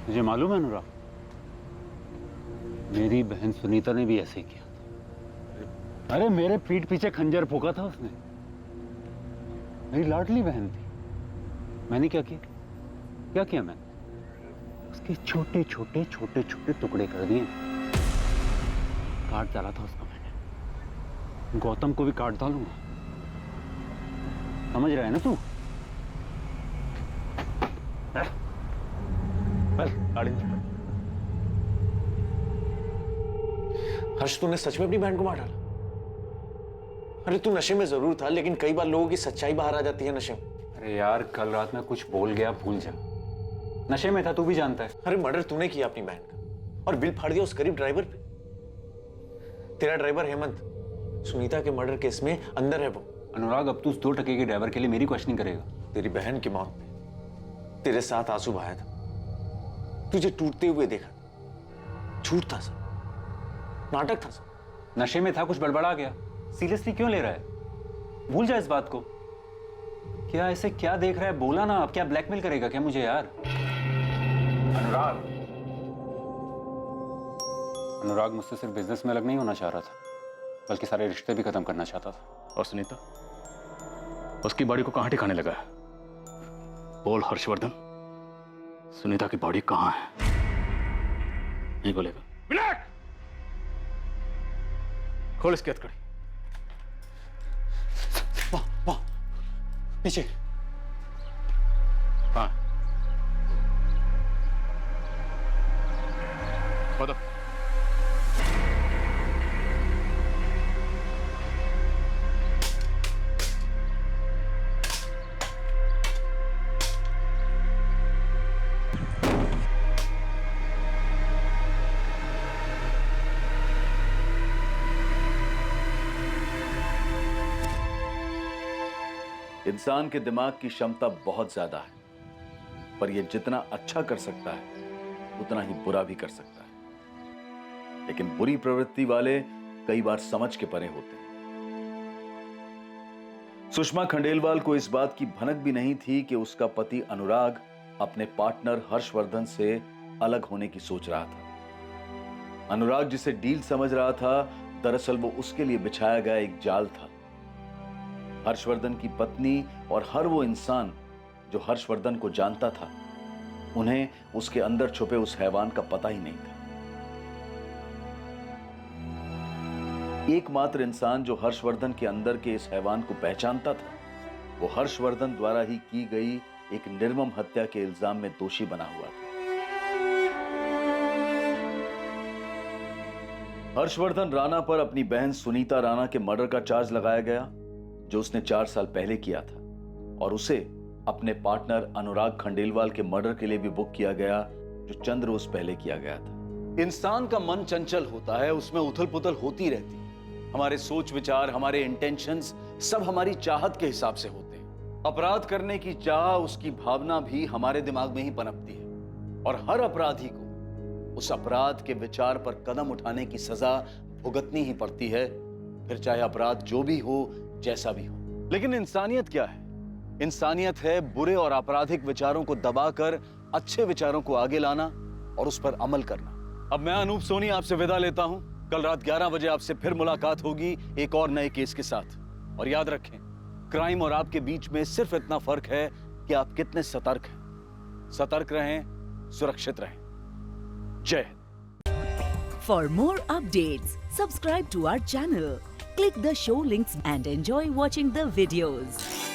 तुझे मालूम है अनुराग, मेरी बहन सुनीता ने भी ऐसे ही किया था। अरे मेरे पीठ पीछे खंजर फूंका था उसने। मेरी लाडली बहन थी। मैंने क्या किया? क्या किया मैंने? उसके छोटे छोटे छोटे छोटे टुकड़े कर दिए, काट डाला था उसका मैंने। गौतम को भी काट डालूंगा, समझ रहा है ना तू? हर्ष, तूने सच में अपनी बहन को मार डाला? अरे तू नशे में जरूर था, लेकिन कई बार लोगों की सच्चाई बाहर आ जाती है नशे में। अरे यार, कल रात में कुछ बोल गया, भूल जा। नशे में था, तू भी जानता है। अरे मर्डर तूने किया अपनी बहन का, और बिल फाड़ दिया उस गरीब ड्राइवर पे। तेरा ड्राइवर हेमंत सुनीता के मर्डर केस में अंदर है वो। अनुराग, अब तू उस 2 टके के ड्राइवर के लिए मेरी क्वेश्चनिंग करेगा? तेरी बहन की मौत पे तेरे साथ आंसू बहाया था, तुझे टूटते हुए देखा। झूठ था सब, नाटक था सब। नशे में था, कुछ बड़बड़ा गया। सीरियसली क्यों ले रहा है? भूल जा इस बात को। क्या ऐसे क्या देख रहा है? बोला ना। अब क्या ब्लैकमेल करेगा क्या मुझे यार? अनुराग मुझसे सिर्फ बिजनेस में अलग नहीं होना चाह रहा था, बल्कि सारे रिश्ते भी खत्म करना चाहता था। और सुनीता, उसकी बॉडी को कहां ठिकाने लगा है? बोल हर्षवर्धन, सुनीता की बॉडी कहां है? नहीं बोलेगा? विनायक, खोल इसकी हथकड़ी। वाह, पीछे। हाँ, बताओ। इंसान के दिमाग की क्षमता बहुत ज्यादा है, पर यह जितना अच्छा कर सकता है उतना ही बुरा भी कर सकता है। लेकिन बुरी प्रवृत्ति वाले कई बार समझ के परे होते हैं। सुषमा खंडेलवाल को इस बात की भनक भी नहीं थी कि उसका पति अनुराग अपने पार्टनर हर्षवर्धन से अलग होने की सोच रहा था। अनुराग जिसे डील समझ रहा था, दरअसल वो उसके लिए बिछाया गया एक जाल था। हर्षवर्धन की पत्नी और हर वो इंसान जो हर्षवर्धन को जानता था, उन्हें उसके अंदर छुपे उस हैवान का पता ही नहीं था। एकमात्र इंसान जो हर्षवर्धन के अंदर के इस हैवान को पहचानता था, वो हर्षवर्धन द्वारा ही की गई एक निर्मम हत्या के इल्जाम में दोषी बना हुआ था। हर्षवर्धन राणा पर अपनी बहन सुनीता राणा के मर्डर का चार्ज लगाया गया, जो उसने 4 साल पहले किया था, और उसे अपने पार्टनर अनुराग खंडेलवाल के मर्डर के लिए भी बुक किया गया, जो चंद रोज पहले किया गया था। इंसान का मन चंचल होता है, उसमें उथल पुथल होती रहती है। हमारे सोच विचार, हमारे इंटेंशंस सब हमारी चाहत के हिसाब से होते हैं। अपराध करने की चाह, उसकी भावना भी हमारे दिमाग में ही पनपती है और हर अपराधी को उस अपराध के विचार पर कदम उठाने की सजा भुगतनी ही पड़ती है, फिर चाहे अपराध जो भी हो, जैसा भी हो। लेकिन इंसानियत क्या है? इंसानियत है बुरे और आपराधिक विचारों को दबाकर अच्छे विचारों को आगे लाना और उस पर अमल करना। अब मैं अनूप सोनी आपसे विदा लेता हूं। कल रात 11 बजे आपसे फिर मुलाकात होगी एक और नए केस के साथ। और याद रखें, क्राइम और आपके बीच में सिर्फ इतना फर्क है कि आप कितने सतर्क हैं। सतर्क रहें, सुरक्षित रहें। जय Hind. For more updates, subscribe to our channel, click the show links and enjoy watching the videos.